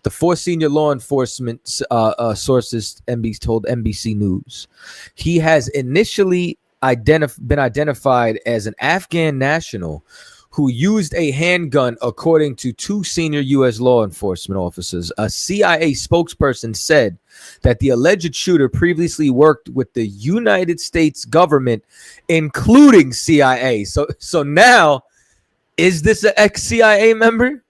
The 4 senior law enforcement sources told NBC News. He has initially been identified as an Afghan national who used a handgun, according to 2 senior U.S. law enforcement officers. A CIA spokesperson said that the alleged shooter previously worked with the United States government, including CIA. So now, is this an ex-CIA member?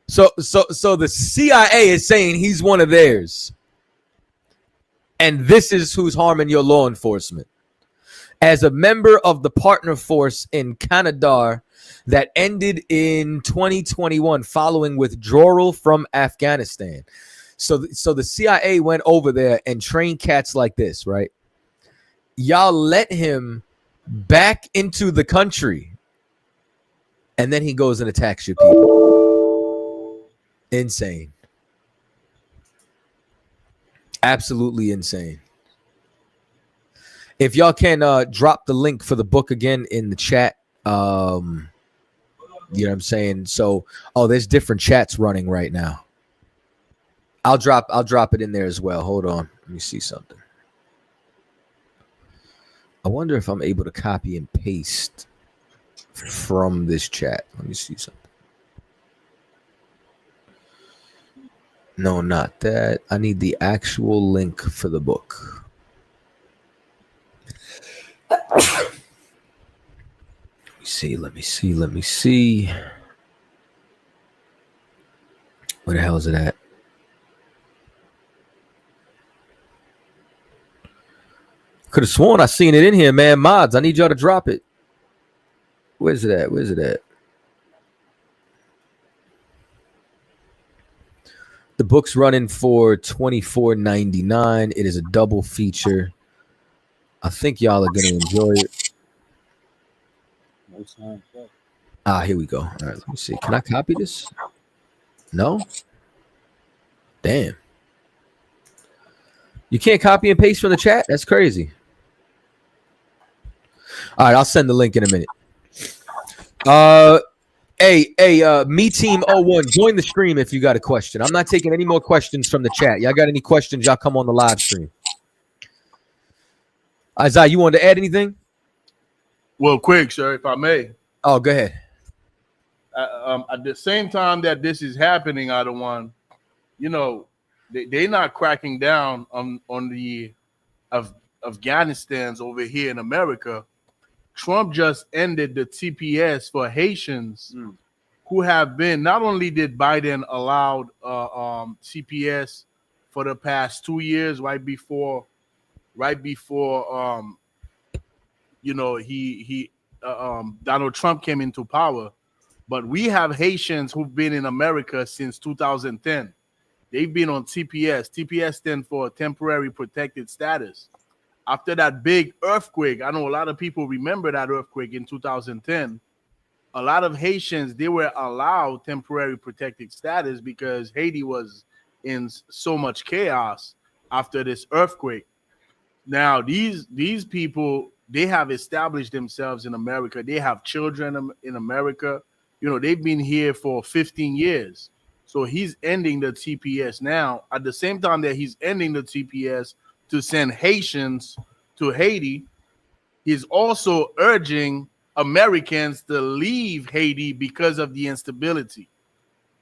So the CIA is saying he's one of theirs. And this is who's harming your law enforcement. As a member of the partner force in Kandahar that ended in 2021 following withdrawal from Afghanistan. So the CIA went over there and trained cats like this, right? Y'all let him back into the country, and then he goes and attacks your people. Insane. Absolutely insane. If y'all can drop the link for the book again in the chat. You know what I'm saying? So, there's different chats running right now. I'll drop it in there as well. Hold on. Let me see something. I wonder if I'm able to copy and paste from this chat. Let me see something. No, not that. I need the actual link for the book. Let me see. Where the hell is it at? Could have sworn I seen it in here, man. Mods, I need y'all to drop it. Where's it at? The book's running for $24.99. It is a double feature. I think y'all are gonna enjoy it. Here we go. All right, let me see. Can I copy this? No? Damn. You can't copy and paste from the chat? That's crazy. All right, I'll send the link in a minute. Hey, Me Team 01, join the stream if you got a question. I'm not taking any more questions from the chat. Y'all got any questions, y'all come on the live stream. Isaiah, you wanted to add anything? Well, quick, sir, if I may. Oh, go ahead. At the same time that this is happening, Adawan, you know, they're not cracking down on the Afghanistans over here in America. Trump just ended the TPS for Haitians who have been, not only did Biden allowed TPS for the past 2 years, right before you know, he Donald Trump came into power, but we have Haitians who've been in America since 2010. They've been on TPS. TPS stands for temporary protected status. After that big earthquake, I know a lot of people remember that earthquake in 2010. A lot of Haitians, they were allowed temporary protected status because Haiti was in so much chaos after this earthquake. Now, these people, they have established themselves in America. They have children in America. You know, they've been here for 15 years. So he's ending the TPS now. At the same time that he's ending the TPS to send Haitians to Haiti, he's also urging Americans to leave Haiti because of the instability.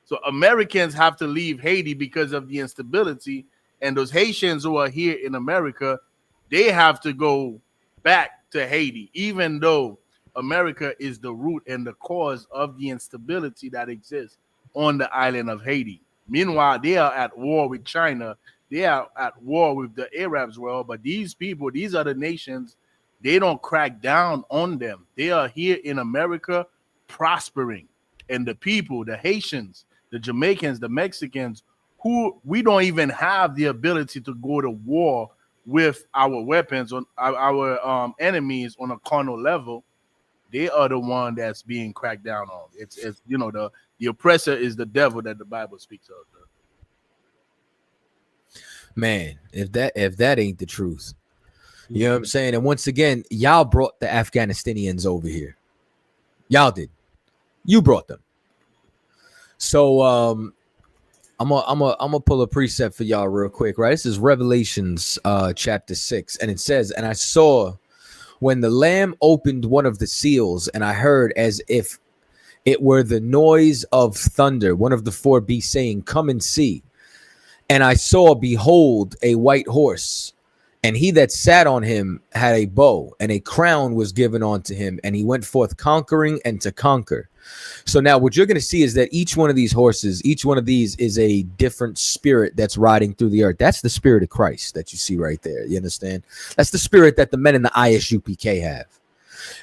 So Americans have to leave Haiti because of the instability. And those Haitians who are here in America, they have to go back to Haiti, even though America is the root and the cause of the instability that exists on the island of Haiti. Meanwhile, they are at war with China. They are at war with the Arabs world. But these people, these other nations, they don't crack down on them. They are here in America prospering. And the people, the Haitians, the Jamaicans, the Mexicans, who we don't even have the ability to go to war with our weapons on our enemies on a carnal level, they are the one that's being cracked down on. It's you know, the oppressor is the devil that the Bible speaks of. Man, if that ain't the truth, you know what I'm saying? And once again, y'all brought the Afghanistanians over here. Y'all did. You brought them. So I'm gonna pull a precept for y'all real quick, right? This is Revelations chapter 6, and it says, "And I saw when the Lamb opened one of the seals, and I heard as if it were the noise of thunder, one of the four beasts saying, "Come and see." And I saw, behold, a white horse, and he that sat on him had a bow, and a crown was given unto him, and he went forth conquering and to conquer. So now what you're going to see is that each one of these horses, each one of these is a different spirit that's riding through the earth. That's the spirit of Christ that you see right there. You understand? That's the spirit that the men in the ISUPK have.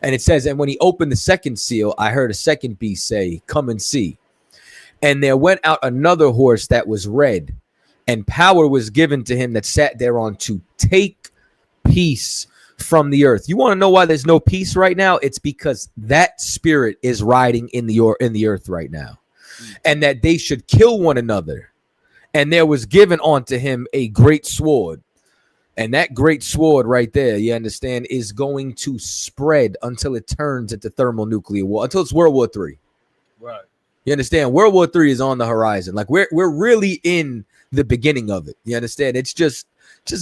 And it says, and when he opened the second seal, I heard a second beast say, "Come and see." And there went out another horse that was red, and power was given to him that sat thereon to take peace from the earth. You want to know why there's no peace right now? It's because that spirit is riding in the earth right now, and that they should kill one another. And there was given unto him a great sword. And that great sword right there, you understand, is going to spread until it turns into thermonuclear war, until it's World War III. Right. You understand? World War III is on the horizon. Like we're really in the beginning of it. You understand? It's just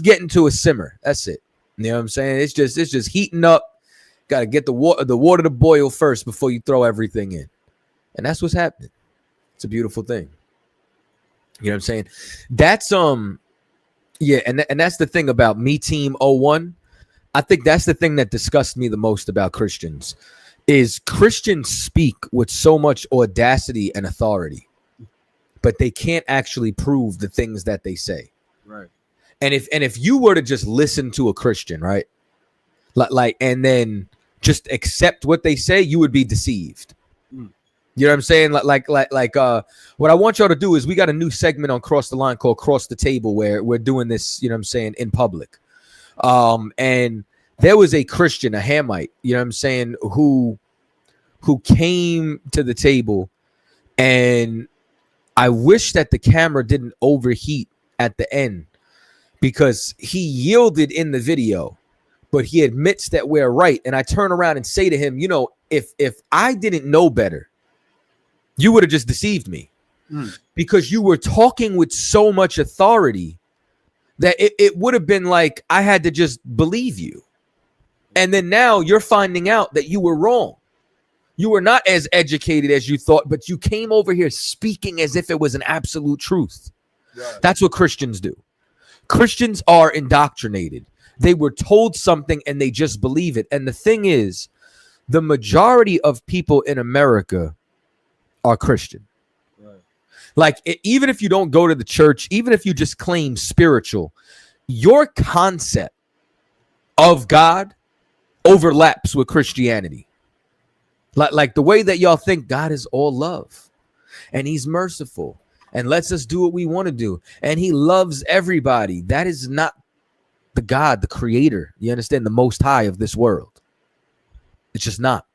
getting to a simmer. That's it. You know what I'm saying? It's just heating up. Got to get the water to boil first before you throw everything in. And that's what's happening. It's a beautiful thing. You know what I'm saying? That's yeah, and that's the thing about Me Team 01. I think that's the thing that disgusts me the most about Christians is Christians speak with so much audacity and authority, but they can't actually prove the things that they say. Right. And if you were to just listen to a Christian, right, like and then just accept what they say, you would be deceived. You know what I'm saying? Like what I want y'all to do is we got a new segment on Cross the Line called Cross the Table where we're doing this, you know what I'm saying, in public. And there was a Christian, a Hamite, you know what I'm saying, who came to the table, and I wish that the camera didn't overheat at the end because he yielded in the video, but he admits that we're right. And I turn around and say to him, you know, if I didn't know better, you would have just deceived me because you were talking with so much authority that it would have been like I had to just believe you. And then now you're finding out that you were wrong. You were not as educated as you thought, but you came over here speaking as if it was an absolute truth. Right. That's what Christians do. Christians are indoctrinated. They were told something and they just believe it. And the thing is, the majority of people in America are Christian. Right. Like even if you don't go to the church, even if you just claim spiritual, your concept of God overlaps with Christianity. Like the way that y'all think God is all love and he's merciful and lets us do what we want to do and he loves everybody. That is not the God, the creator, you understand, the most high of this world. It's just not.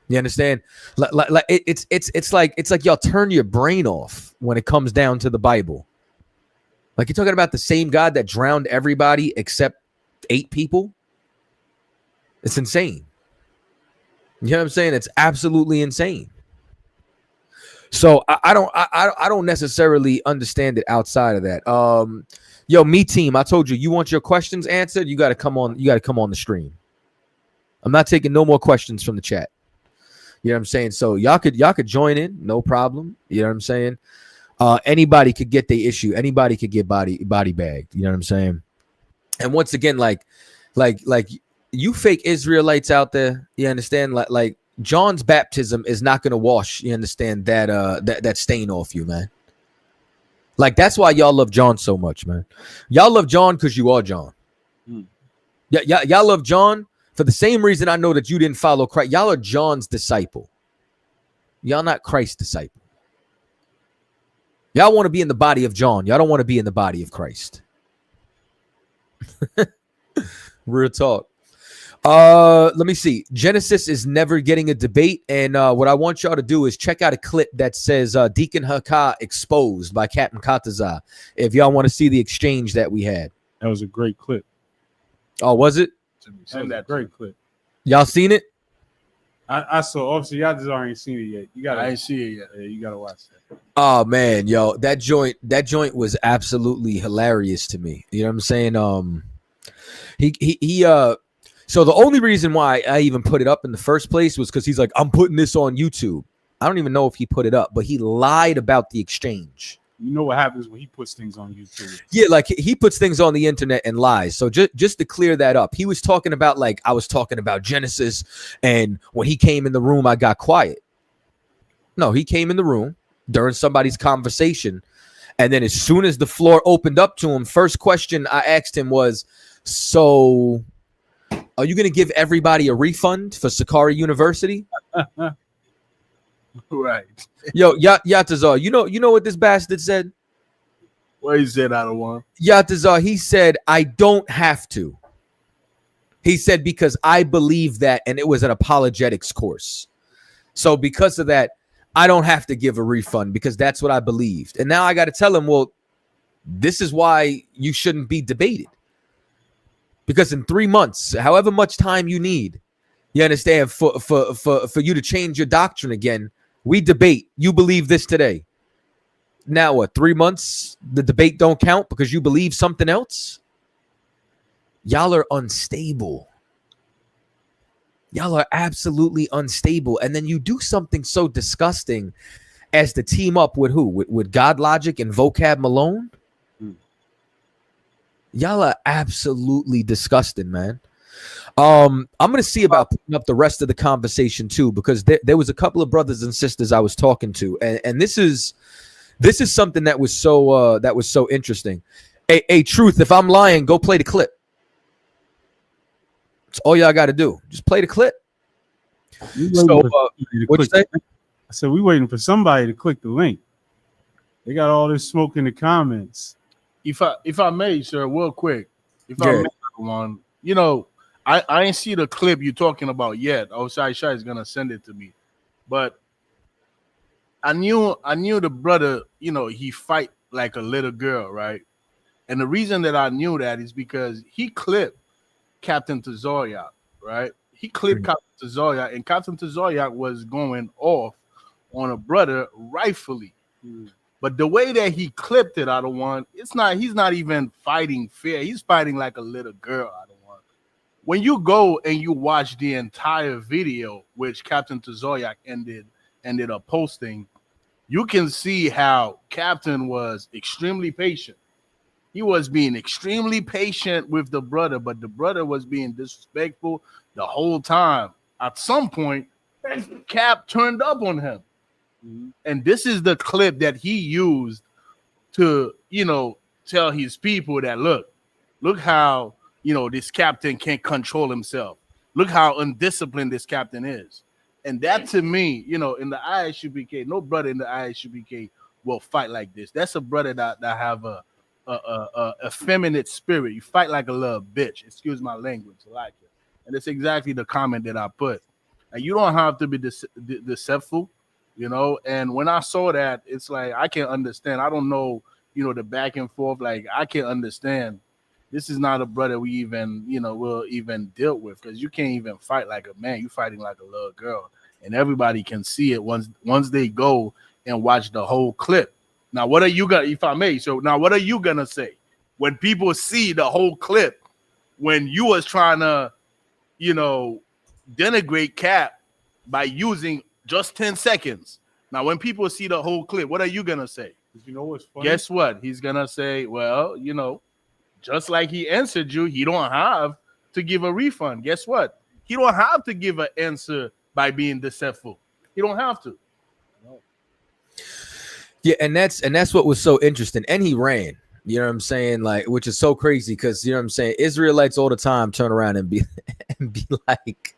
You understand? Like it's like y'all turn your brain off when it comes down to the Bible. Like you're talking about the same God that drowned everybody except 8 people. It's insane. You know what I'm saying? It's absolutely insane. So I don't necessarily understand it outside of that. Yo, Me Team, I told you, you want your questions answered, you got to come on the stream. I'm not taking no more questions from the chat. You know what I'm saying? So y'all could join in, no problem. You know what I'm saying? Anybody could get the issue. Anybody could get body bagged. You know what I'm saying? And once again, like you fake Israelites out there, you understand? Like John's baptism is not gonna wash. You understand that stain off you, man. Like that's why y'all love John so much, man. Y'all love John because you are John. Yeah, y'all love John for the same reason I know that you didn't follow Christ. Y'all are John's disciple. Y'all not Christ's disciple. Y'all want to be in the body of John. Y'all don't want to be in the body of Christ. Real talk. Let me see. Genesis is never getting a debate. And what I want y'all to do is check out a clip that says Deacon Haka exposed by Captain Kataza. If y'all want to see the exchange that we had. That was a great clip. Oh, was it? That was a great clip. Y'all seen it? I saw. Obviously, y'all just already seen it yet. I ain't see it yet. Yeah, you gotta watch that. Oh man, yo, that joint was absolutely hilarious to me. You know what I'm saying? So the only reason why I even put it up in the first place was because he's like, I'm putting this on YouTube. I don't even know if he put it up, but he lied about the exchange. You know what happens when he puts things on YouTube? Yeah, like he puts things on the internet and lies. So just to clear that up, he was talking about, like, I was talking about Genesis, and when he came in the room, I got quiet. No, he came in the room during somebody's conversation, and then as soon as the floor opened up to him, first question I asked him was, so are you going to give everybody a refund for Sakari University? Right. Yo, Yatazar, you know what this bastard said? What he said out of one? Yatazar, he said, I don't have to. He said, because I believe that, and it was an apologetics course. So because of that, I don't have to give a refund because that's what I believed. And now I got to tell him, well, this is why you shouldn't be debated. Because in 3 months, however much time you need, you understand, for you to change your doctrine again, we debate. You believe this today. Now what? 3 months, the debate don't count because you believe something else? Y'all are unstable. Y'all are absolutely unstable. And then you do something so disgusting as to team up with who? With God Logic and Vocab Malone? Y'all are absolutely disgusting, man. I'm gonna see about putting up the rest of the conversation too, because there was a couple of brothers and sisters I was talking to, and this is something that was so interesting. Hey, Truth, if I'm lying, go play the clip. It's all y'all got to do. Just play the clip. So, what you say? I said we waiting for somebody to click the link. They got all this smoke in the comments. If I may, sir, real quick, I may, one, you know, I ain't see the clip you're talking about yet. Oh, Shai is gonna send it to me, but I knew the brother, you know, he fight like a little girl, right? And the reason that I knew that is because he clipped Captain Tazoryak, right? He clipped Captain Tazoryak, and Captain Tazoryak was going off on a brother rightfully. But the way that he clipped it out of one, he's not even fighting fair. He's fighting like a little girl out of one. When you go and you watch the entire video, which Captain Tazoryak ended up posting, you can see how Captain was extremely patient. He was being extremely patient with the brother, but the brother was being disrespectful the whole time. At some point, Cap turned up on him. And this is the clip that he used to, you know, tell his people that, look how, you know, this captain can't control himself. Look how undisciplined this captain is. And that, to me, you know, in the ISUPK, no brother in the ISUPK will fight like this. That's a brother that have a effeminate spirit. You fight like a little bitch. Excuse my language, like it. And it's exactly the comment that I put. And you don't have to be deceitful. You know, and when I saw that, it's like I can understand. I don't know, you know, the back and forth. Like I can understand. This is not a brother we even, you know, will even deal with, because you can't even fight like a man. You're fighting like a little girl, and everybody can see it once they go and watch the whole clip. Now, what are you gonna, if I may? So now, what are you gonna say when people see the whole clip when you was trying to, you know, denigrate Cap by using just 10 seconds. Now, when people see the whole clip, what are you going to say? You know what's funny? Guess what? He's going to say, well, you know, just like he answered you, he don't have to give a refund. Guess what? He don't have to give an answer by being deceitful. He don't have to. Yeah, and that's what was so interesting. And he ran. You know what I'm saying? Like, which is so crazy because, you know what I'm saying? Israelites all the time turn around and be like,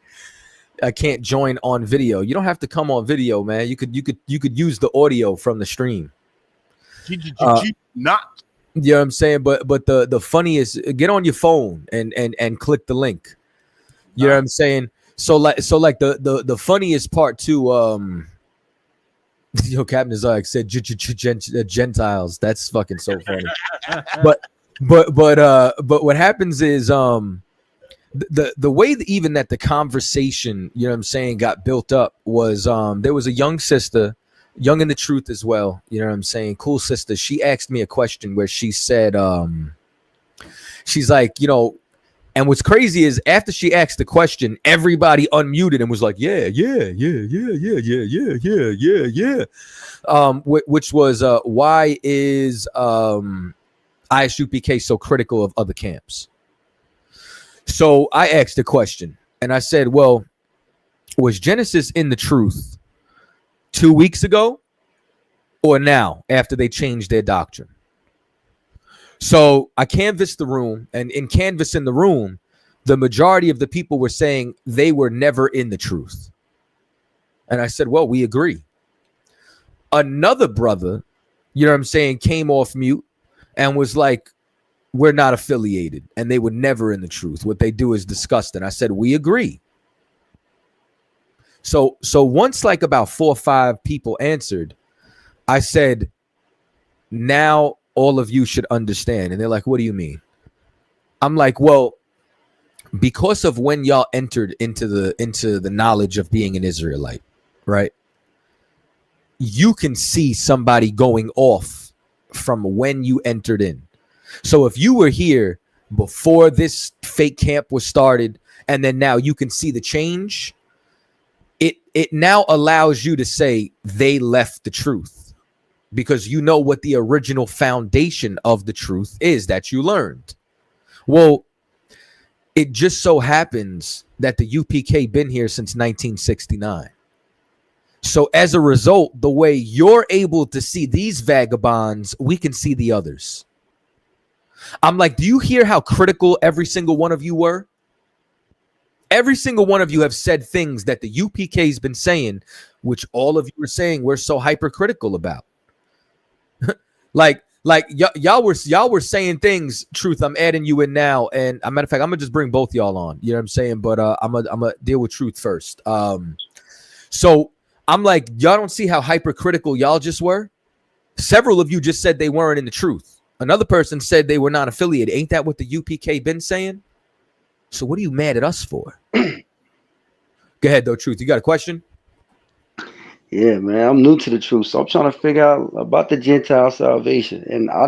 I can't join on video. You don't have to come on video, man. You could use the audio from the stream. Not. You know what I'm saying? But the funniest, get on your phone and click the link. You know what I'm saying? So like the funniest part too, Captain Zarek said Gentiles. That's fucking so funny. but what happens is the way that even that the conversation, you know what I'm saying, got built up was there was a young sister, young in the truth as well, you know what I'm saying, cool sister. She asked me a question where she said she's like, you know, And what's crazy is after she asked the question, everybody unmuted and was like, yeah. Which was why is ISUPK so critical of other camps? So I asked the question and I said, well, was Genesis in the truth 2 weeks ago or now after they changed their doctrine? So I canvassed the room, and in canvassing the room, the majority of the people were saying they were never in the truth. And I said, well, we agree. Another brother, you know what I'm saying, came off mute and was like, we're not affiliated and they were never in the truth. What they do is disgusting. I said, we agree. So once like about 4 or 5 people answered, I said, now all of you should understand. And they're like, what do you mean? I'm like, well, because of when y'all entered into the knowledge of being an Israelite, right? You can see somebody going off from when you entered in. So if you were here before this fake camp was started, and then now you can see the change, it now allows you to say they left the truth, because you know what the original foundation of the truth is that you learned. Well, it just so happens that the UPK been here since 1969. So as a result, the way you're able to see these vagabonds, we can see the others. I'm like, do you hear how critical every single one of you were? Every single one of you have said things that the UPK has been saying, which all of you are saying we're so hypercritical about. like y'all were saying things. Truth, I'm adding you in now, and a matter of fact, I'm gonna just bring both y'all on. You know what I'm saying? But I'm gonna deal with Truth first. So I'm like, y'all don't see how hypercritical y'all just were? Several of you just said they weren't in the truth. Another person said they were not affiliated. Ain't that what the UPK been saying? So what are you mad at us for? Go ahead, though, Truth. You got a question? Yeah, man. I'm new to the truth, so I'm trying to figure out about the Gentile salvation. And I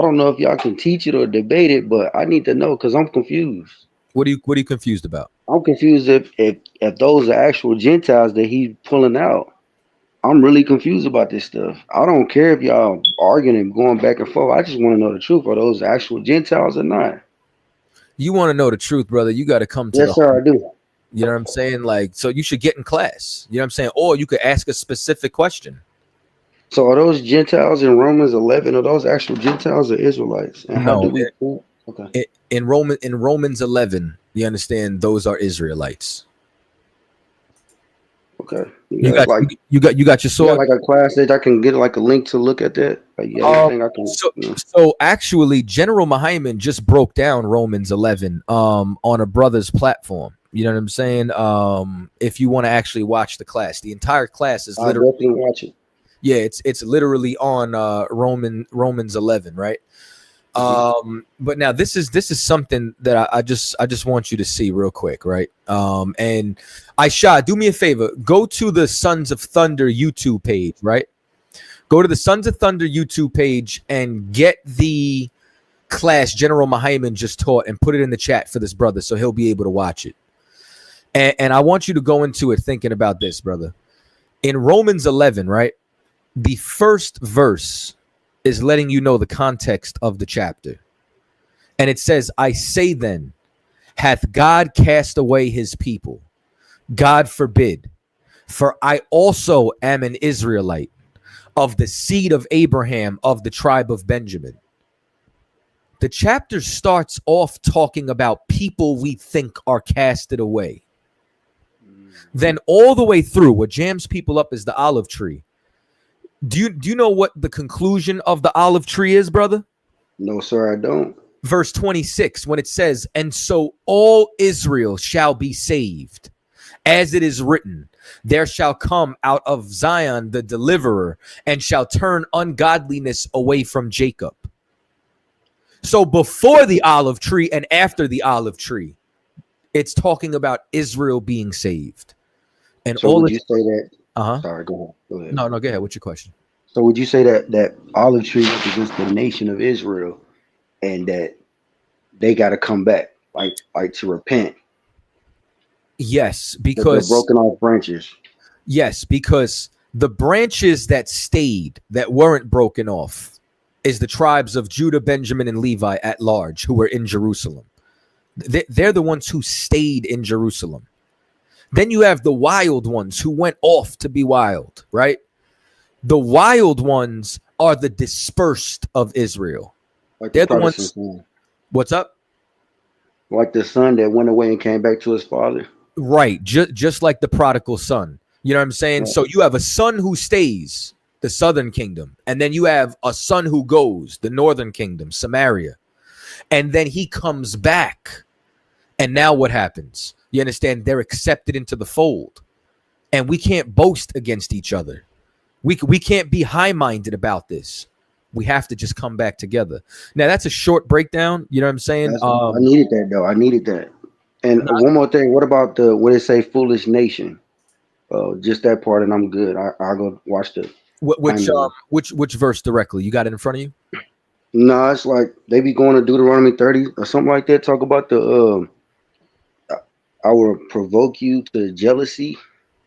don't know if y'all can teach it or debate it, but I need to know because I'm confused. What are you confused about? I'm confused if those are actual Gentiles that he's pulling out. I'm really confused about this stuff. I don't care if y'all arguing and going back and forth. I just want to know the truth. Are those actual Gentiles or not? You want to know the truth, brother? You got to come to Yes, sir, I do. You know what I'm saying? Like, so you should get in class. You know what I'm saying? Or you could ask a specific question. So are those Gentiles in Romans 11? Are those actual Gentiles or Israelites? And how do we? Okay. In Romans 11, you understand? Those are Israelites. Okay. You got your sword. Like a class that I can get like a link to look at that. Like, I can. So actually, General Mahayman just broke down Romans 11 on a brother's platform. You know what I'm saying? If you want to actually watch the class, the entire class is literally. I'll definitely watch it. Yeah, it's literally on Romans 11, right? But now this is something that I just want you to see real quick, right? And Aisha, do me a favor, go to the Sons of Thunder YouTube page, right? Go to the Sons of Thunder YouTube page and get the class General Mahayman just taught and put it in the chat for this brother so he'll be able to watch it. And I want you to go into it thinking about this, brother. In Romans 11, right? The first verse is letting you know the context of the chapter. And it says, I say then, hath God cast away his people? God forbid. For I also am an Israelite, of the seed of Abraham, of the tribe of Benjamin. The chapter starts off talking about people we think are casted away. Then all the way through, what jams people up is the olive tree. Do you know what the conclusion of the olive tree is, brother? No, sir, I don't. Verse 26, when it says, and so all Israel shall be saved, as it is written, there shall come out of Zion the deliverer, and shall turn ungodliness away from Jacob. So before the olive tree and after the olive tree, it's talking about Israel being saved. And so all would you say that? Sorry, go ahead. No, go ahead. What's your question? So would you say that olive tree represents the nation of Israel, and that they got to come back? like to repent. Yes, That they're because broken off branches. yes, because the branches that stayed, that weren't broken off, is the tribes of Judah, Benjamin, and Levi at large who were in Jerusalem. They're the ones who stayed in Jerusalem. Then you have the wild ones who went off to be wild, right? The wild ones are the dispersed of Israel. Like They're the the ones. Protestant son. What's up? Like the son that went away and came back to his father. Right. Just like the prodigal son. You know what I'm saying? Right. So you have a son who stays, the southern kingdom, and then you have a son who goes, the northern kingdom, Samaria. And then he comes back. And now what happens? You understand? They're accepted into the fold. And we can't boast against each other. We can't be high-minded about this. We have to just come back together. Now, that's a short breakdown. You know what I'm saying? I needed that, though. I needed that. And one more thing. What about what it say, foolish nation? Just that part, and I'm good. I'll go watch the. Which verse directly? You got it in front of you? No, it's like they be going to Deuteronomy 30 or something like that. Talk about I will provoke you to jealousy,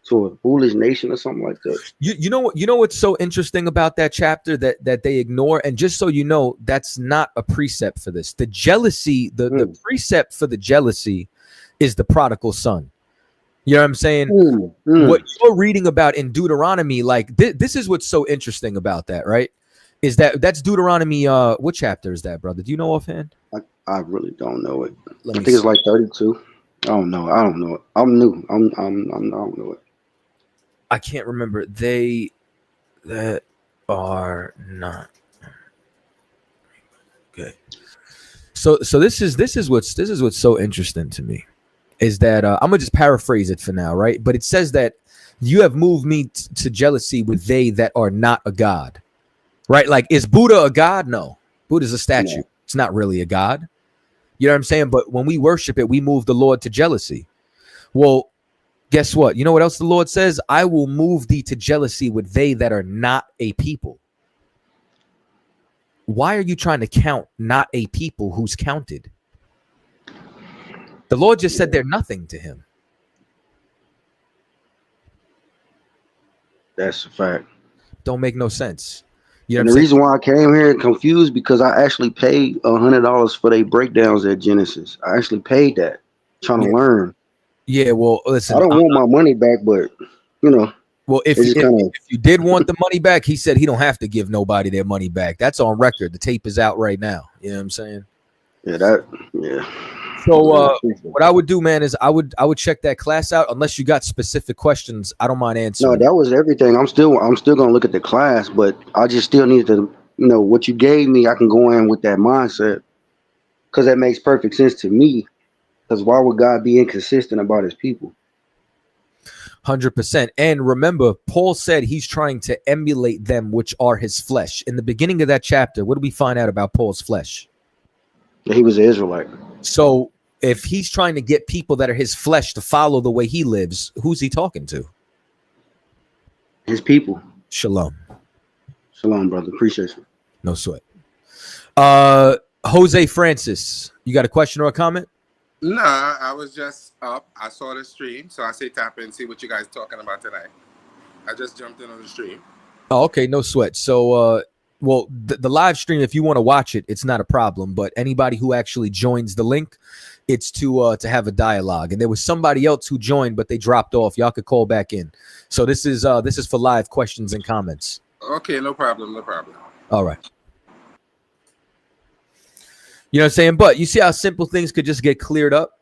to a foolish nation or something like that. You know what's so interesting about that chapter that they ignore, and just so you know, that's not a precept for this. The jealousy, the precept for the jealousy is the prodigal son. You know what I'm saying? What you're reading about in Deuteronomy, like this is what's so interesting about that, right? Is that's Deuteronomy? What chapter is that, brother? Do you know offhand? I really don't know it. Let I me think it's see. like 32. I don't know it. I'm new. I don't know it. I can't remember. They that are not okay. So this is what's so interesting to me is that I'm gonna just paraphrase it for now, right? But it says that you have moved me to jealousy with they that are not a god, right? Like, is Buddha a god? No, Buddha's a statue. No. It's not really a god. You know what I'm saying? But when we worship it, we move the Lord to jealousy. Well, guess what? You know what else the Lord says? I will move thee to jealousy with they that are not a people. Why are you trying to count not a people who's counted? The Lord just said they're nothing to him. That's a fact. Don't make no sense. You know And what the I'm saying? reason why I came here confused because I actually paid $100 for their breakdowns at Genesis. I actually paid that, trying to learn. Yeah, well, listen. I don't want my money back, but you know. Well, if it's just kinda- you did want the money back, he said he don't have to give nobody their money back. That's on record. The tape is out right now. You know what I'm saying? Yeah. So what I would do, man, is I would check that class out. Unless you got specific questions, I don't mind answering. No, that was everything. I'm still gonna look at the class, but I just still need to, what you gave me. I can go in with that mindset because that makes perfect sense to me. Because why would God be inconsistent about His people? 100%. And remember, Paul said he's trying to emulate them, which are his flesh. In the beginning of that chapter, what do we find out about Paul's flesh? That he was an Israelite. So if he's trying to get people that are his flesh to follow the way he lives, who's he talking to? His people. Shalom. Shalom, brother. Appreciate you. No sweat. Jose Francis, you got a question or a comment? Nah, I was just up. I saw the stream, so I say tap in and see what you guys talking about tonight. I just jumped in on the stream. Oh, okay, no sweat. So, well, the live stream, if you want to watch it, it's not a problem. But anybody who actually joins the link, it's to have a dialogue. And there was somebody else who joined, but they dropped off. Y'all could call back in. So this is for live questions and comments. Okay, no problem. All right. You know what I'm saying? But you see how simple things could just get cleared up?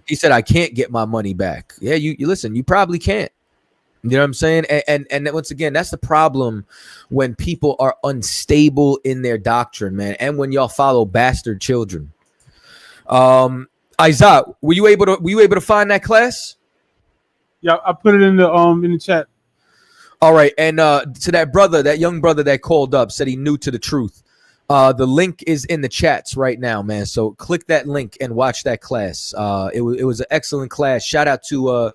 He said, I can't get my money back. Yeah, you listen, you probably can't. You know what I'm saying? And once again, that's the problem when people are unstable in their doctrine, man. And when y'all follow bastard children. Isaiah, were you able to find that class? Yeah, I put it in the chat. All right. And to that young brother that called up, said he knew to the truth. The link is in the chats right now, man. So click that link and watch that class. It was an excellent class. Shout out to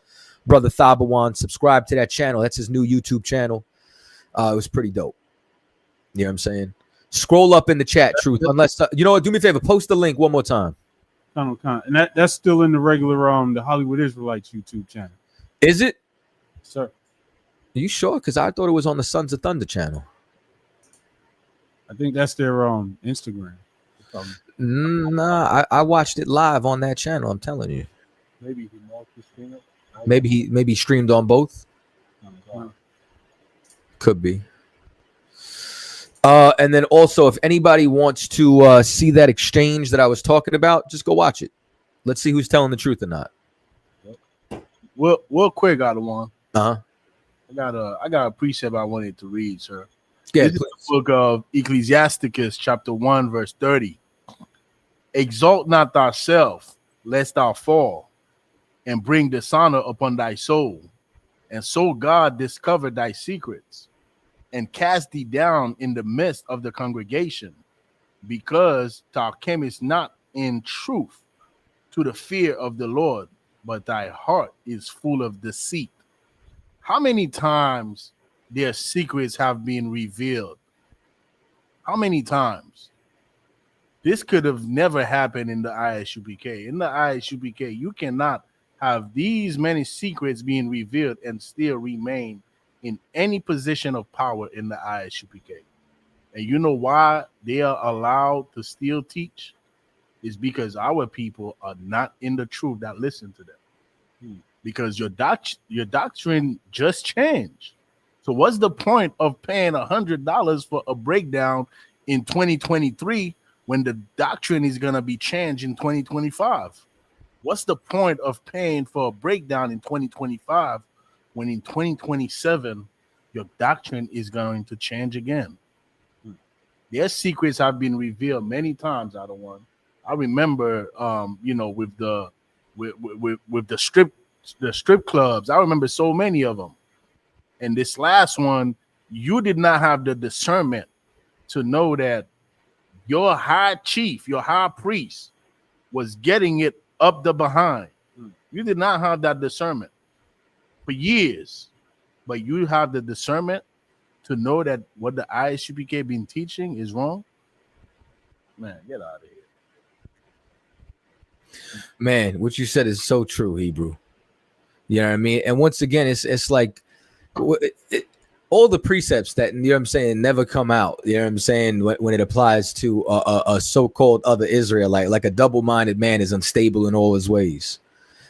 brother Thabawan. Subscribe to that channel. That's his new YouTube channel. It was pretty dope. You know what I'm saying? Scroll up in the chat, Truth. Unless you know what, do me a favor, post the link one more time. And that's still in the regular the Hollywood Israelites YouTube channel. Is it? Sir. Are you sure? Because I thought it was on the Sons of Thunder channel. I think that's their Instagram. Nah, I watched it live on that channel. I'm telling you. Maybe he marked the screen up. Maybe he streamed on both. Could be. And then also, if anybody wants to see that exchange that I was talking about, just go watch it. Let's see who's telling the truth or not. Real quick, out of one. Uh-huh. I got a precept I wanted to read, sir. Yeah, this is the book of Ecclesiasticus, chapter 1, verse 30. Exalt not thyself, lest thou fall, and bring dishonor upon thy soul. And so God discovered thy secrets, and cast thee down in the midst of the congregation, because thou camest not in truth to the fear of the Lord, but thy heart is full of deceit. How many times their secrets have been revealed? How many times? This could have never happened in the ISUPK. In the ISUPK, you cannot have these many secrets being revealed and still remain in any position of power in the ISUPK. And you know why they are allowed to still teach? Is because our people are not in the truth that listen to them. Because your doctrine just changed. So what's the point of paying $100 for a breakdown in 2023 when the doctrine is going to be changed in 2025? What's the point of paying for a breakdown in 2025 when in 2027 your doctrine is going to change again? Their secrets have been revealed many times. I don't want. I remember, with the strip clubs. I remember so many of them. And this last one, you did not have the discernment to know that your high chief, your high priest, was getting it up the behind. You did not have that discernment for years, but you have the discernment to know that what the ISUPK been teaching is wrong. Man, get out of here. Man, what you said is so true, Hebrew. You know what I mean? And once again, it's like all the precepts that, you know what I'm saying, never come out. You know what I'm saying? When it applies to a so-called other Israelite, like a double-minded man is unstable in all his ways.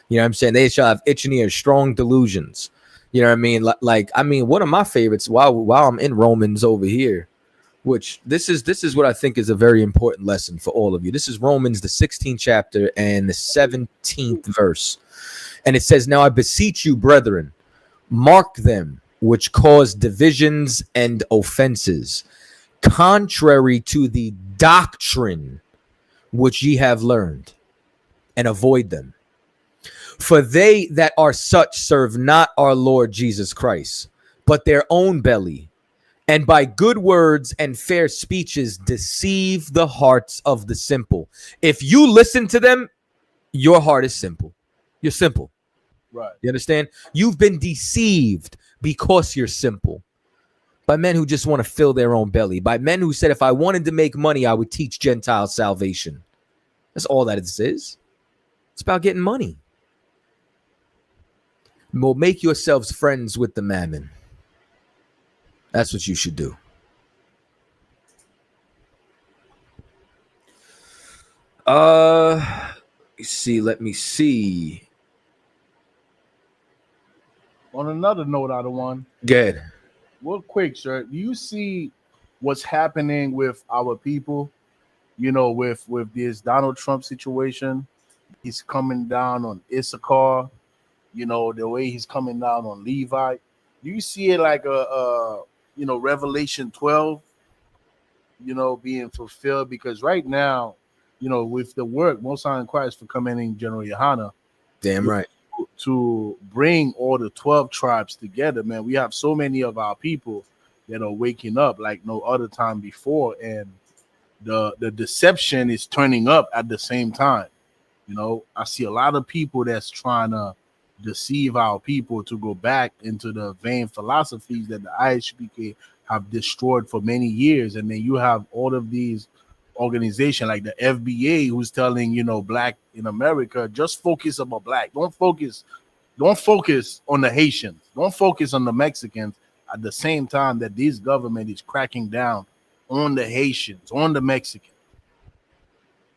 You know what I'm saying? They shall have itching ears, strong delusions. You know what I mean? Like one of my favorites while I'm in Romans over here, which this is what I think is a very important lesson for all of you. This is Romans, the 16th chapter and the 17th verse. And it says, now I beseech you, brethren, mark them which cause divisions and offenses, contrary to the doctrine which ye have learned, and avoid them. For they that are such serve not our Lord Jesus Christ, but their own belly, and by good words and fair speeches deceive the hearts of the simple. If you listen to them, your heart is simple. You're simple. Right. You understand? You've been deceived because you're simple. By men who just want to fill their own belly. By men who said, if I wanted to make money, I would teach Gentiles salvation. That's all that it is. It's about getting money. Well, make yourselves friends with the mammon. That's what you should do. Let me see. On another note, out of one. Good. Real quick, sir. Do you see what's happening with our people? You know, with this Donald Trump situation, he's coming down on Issachar. You know, the way he's coming down on Levi. Do you see it like Revelation 12, being fulfilled? Because right now, with the work Most High in Christ for commanding General Yohana, damn right, to bring all the 12 tribes together, man, we have so many of our people that are waking up like no other time before, and the deception is turning up at the same time. I see a lot of people that's trying to deceive our people to go back into the vain philosophies that the ISUPK have destroyed for many years. And then you have all of these organizations like the FBA who's telling, black in America, just focus on black. Don't focus on the Haitians. Don't focus on the Mexicans at the same time that this government is cracking down on the Haitians, on the Mexicans.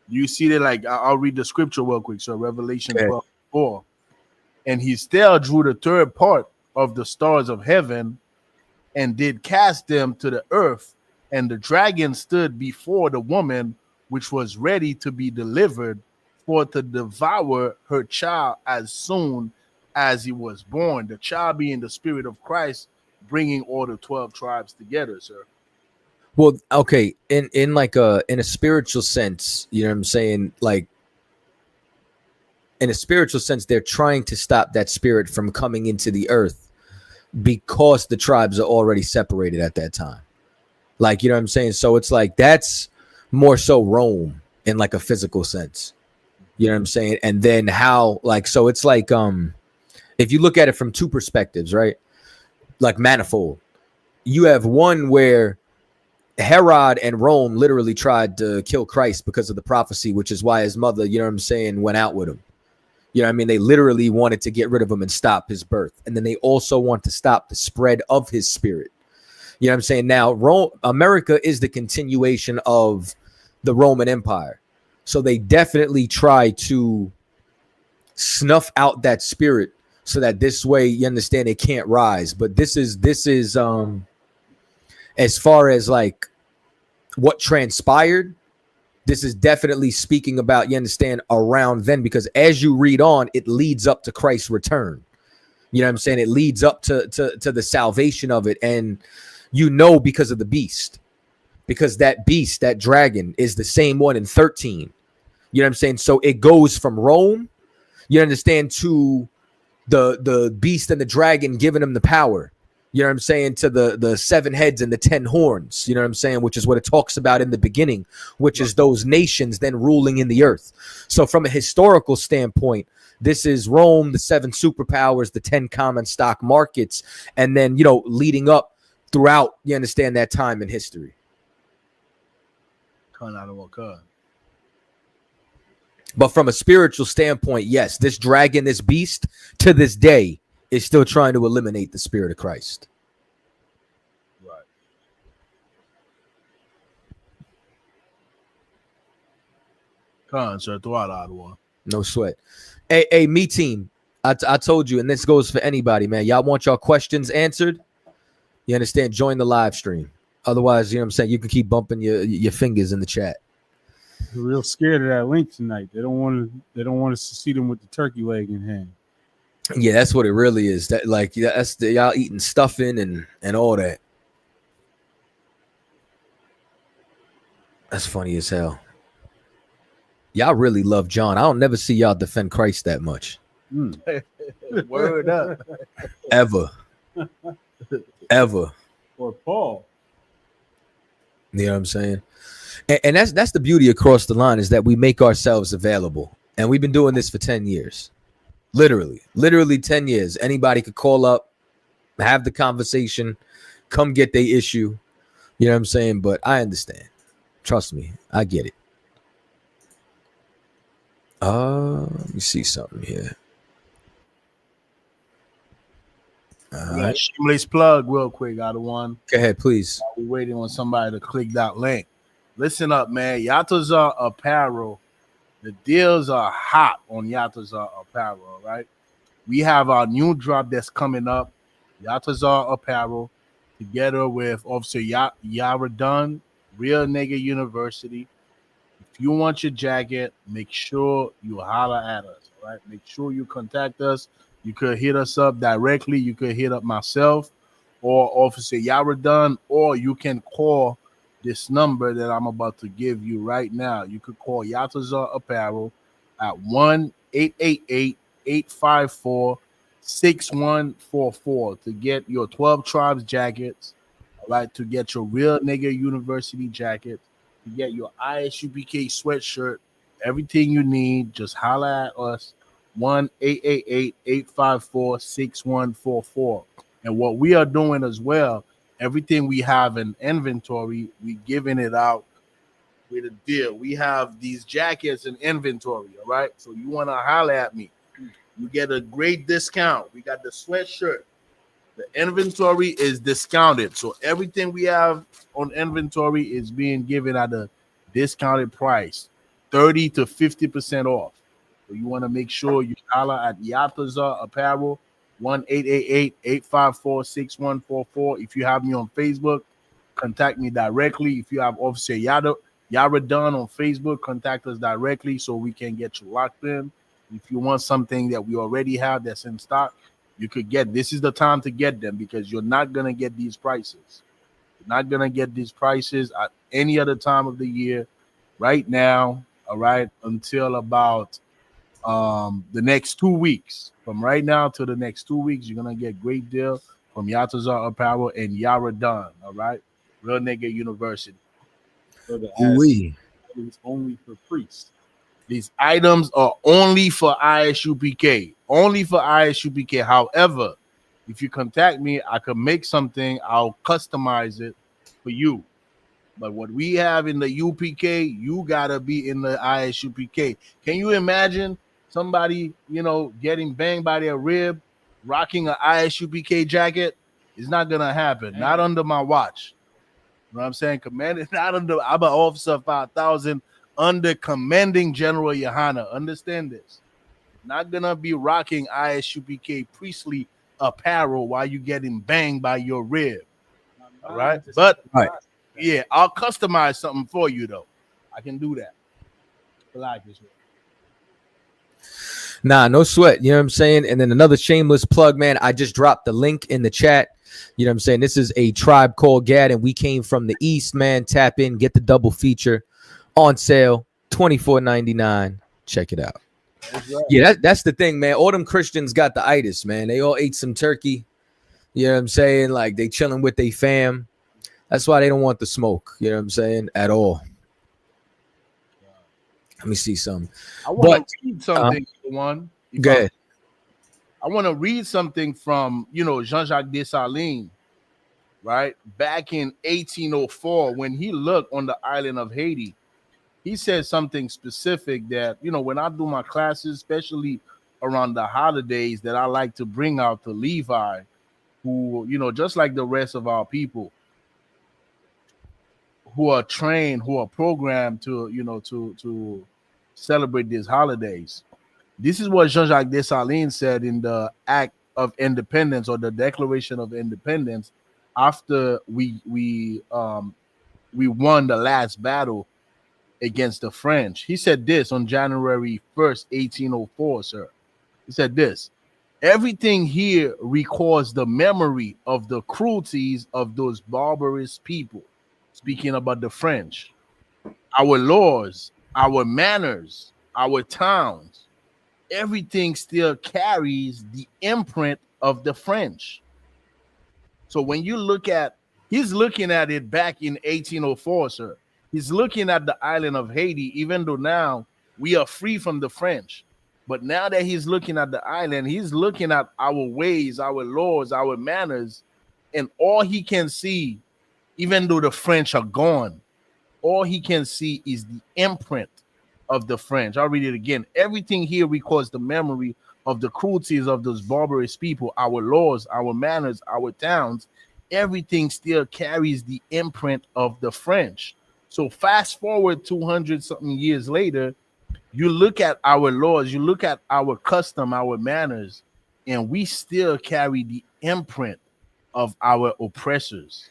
You see that, like, I'll read the scripture real quick. So Revelation 12:4. And he still drew the third part of the stars of heaven and did cast them to the earth. And the dragon stood before the woman, which was ready to be delivered for to devour her child as soon as he was born. The child being the Spirit of Christ, bringing all the 12 tribes together, sir. Well, okay, in a spiritual sense, you know what I'm saying? Like, in a spiritual sense, they're trying to stop that spirit from coming into the earth because the tribes are already separated at that time. Like, you know what I'm saying? So it's like that's more so Rome in like a physical sense. You know what I'm saying? And then how, like, so it's like if you look at it from two perspectives, right? Like manifold. You have one where Herod and Rome literally tried to kill Christ because of the prophecy, which is why his mother, you know what I'm saying, went out with him. You know what I mean? They literally wanted to get rid of him and stop his birth. And then they also want to stop the spread of his spirit. You know what I'm saying? Now, America is the continuation of the Roman Empire. So they definitely try to snuff out that spirit so that this way, you understand, it can't rise. But this is as far as like what transpired, this is definitely speaking about, you understand, around then, because as you read on, it leads up to Christ's return. You know what I'm saying? It leads up to the salvation of it. And because of the beast, because that beast, that dragon, is the same one in 13. You know what I'm saying? So it goes from Rome, you understand, to the beast and the dragon giving him the power. You know what I'm saying? To the 7 heads and the 10 horns, you know what I'm saying? Which is what it talks about in the beginning, which is those nations then ruling in the earth. So from a historical standpoint, this is Rome, the 7 superpowers, the 10 common stock markets, and then, leading up throughout, you understand, that time in history. But from a spiritual standpoint, yes, this dragon, this beast, to this day, is still trying to eliminate the spirit of Christ. Right. No sweat. Hey, me team, I told you, and this goes for anybody, man. Y'all want y'all questions answered? You understand? Join the live stream. Otherwise, you know what I'm saying, you can keep bumping your fingers in the chat. They're real scared of that link tonight. They don't want us to see them with the turkey leg in hand. Yeah, that's what it really is. That that's y'all eating stuffing and all that. That's funny as hell. Y'all really love John. I don't never see y'all defend Christ that much. Word up. Ever. Or Paul. You know what I'm saying? And that's the beauty across the line, is that we make ourselves available. And we've been doing this for 10 years. Literally 10 years. Anybody could call up, have the conversation, come get their issue. You know what I'm saying? But I understand. Trust me, I get it. Let me see something here. Shameless plug real quick, out of one. Go ahead, please. We're waiting on somebody to click that link. Listen up, man. Yatazar Apparel. The deals are hot on Yatazar Apparel, right? We have our new drop that's coming up. Yatazar Apparel, together with Officer Yaradun, Real Nigga University. If you want your jacket, make sure you holler at us, right? Make sure you contact us. You could hit us up directly. You could hit up myself or Officer Yaradun, or you can call this number that I'm about to give you right now. You could call Yatazar Apparel at 1-888-854-6144 to get your 12 Tribes jackets, right? To get your Real Nigga University jacket, to get your ISUPK sweatshirt, everything you need. Just holler at us 1-888-854-6144. And what we are doing as well, everything we have in inventory, we giving it out with a deal. We have these jackets in inventory, all right? So you want to holler at me, you get a great discount. We got the sweatshirt. The inventory is discounted. So everything we have on inventory is being given at a discounted price, 30 to 50% off. So you want to make sure you holler at Yatazar Apparel, 1-888-854-6144. If you have me on Facebook, contact me directly. If you have Officer Yaradon on Facebook, contact us directly so we can get you locked in. If you want something that we already have that's in stock, you could get. This is the time to get them because you're not going to get these prices. You're not going to get these prices at any other time of the year right now, all right, until about the next 2 weeks. From right now to the next 2 weeks, you're going to get great deal from Yatazar Apparel and Yaradon, all right? Real Nigga University. So the Ooh-wee. is only for priests. These items are only for ISUPK. Only for ISUPK. However, if you contact me, I can make something. I'll customize it for you. But what we have in the UPK, you gotta be in the ISUPK. Can you imagine somebody, getting banged by their rib, rocking an ISUPK jacket? It's not gonna happen. Not under my watch. You know what I'm saying? Commanding, not under. I'm an officer 5,000 under commanding General Yohana. Understand this. Not gonna be rocking ISUPK priestly apparel while you getting banged by your rib. All right, but yeah, I'll customize something for you though. I can do that. Nah, no sweat. You know what I'm saying? And then another shameless plug, man. I just dropped the link in the chat. You know what I'm saying? This is a Tribe Called Gad, and we came from the East, man. Tap in, get the double feature on sale, $24.99. Check it out. Right. Yeah, that's the thing, man. All them Christians got the itis, man. They all ate some turkey. You know what I'm saying? Like they chilling with their fam. That's why they don't want the smoke. You know what I'm saying? At all. Let me see some. I want to read something. Go ahead. I want to read something from Jean-Jacques Dessalines, right? Back in 1804, when he looked on the island of Haiti, he said something specific that when I do my classes, especially around the holidays, that I like to bring out to Levi, who just like the rest of our people, who are trained, who are programmed to to celebrate these holidays. This is what Jean-Jacques Dessalines said in the Act of Independence, or the Declaration of Independence, after we won the last battle against the French. He said this on January 1st, 1804, sir. He said this: everything here records the memory of the cruelties of those barbarous people. Speaking about the French, our laws, our manners, our towns, everything still carries the imprint of the French. So when you look at, he's looking at it back in 1804, sir. He's looking at the island of Haiti, even though now we are free from the French. But now that he's looking at the island, he's looking at our ways, our laws, our manners, and all he can see, even though the French are gone, all he can see is the imprint of the French. I'll read it again. Everything here records the memory of the cruelties of those barbarous people, our laws, our manners, our towns. Everything still carries the imprint of the French. So fast forward 200 something years later, you look at our laws, you look at our custom, our manners, and we still carry the imprint of our oppressors.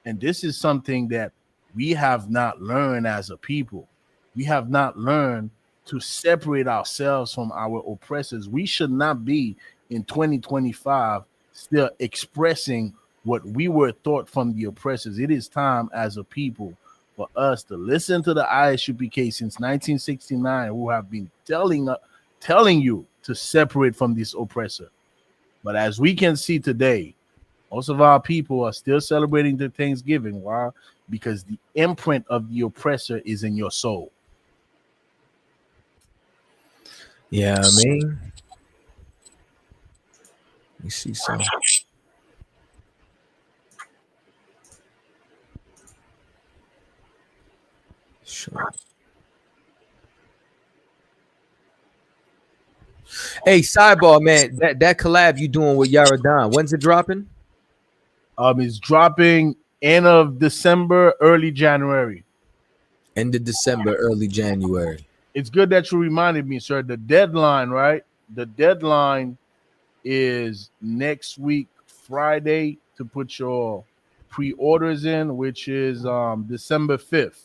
And this is something that we have not learned as a people. We have not learned to separate ourselves from our oppressors. We should not be in 2025 still expressing what we were taught from the oppressors. It is time as a people for us to listen to the ISUPK since 1969, who have been telling you to separate from this oppressor. But as we can see today, most of our people are still celebrating their Thanksgiving. Why? Because the imprint of the oppressor is in your soul. Yeah, I mean, me see some. Sure. Hey, sidebar, man. That collab you doing with Yaradan, when's it dropping? It's dropping end of December, early January. End of December, early January. It's good that you reminded me, sir. The deadline, right? The deadline is next week, Friday, to put your pre-orders in, which is December 5th.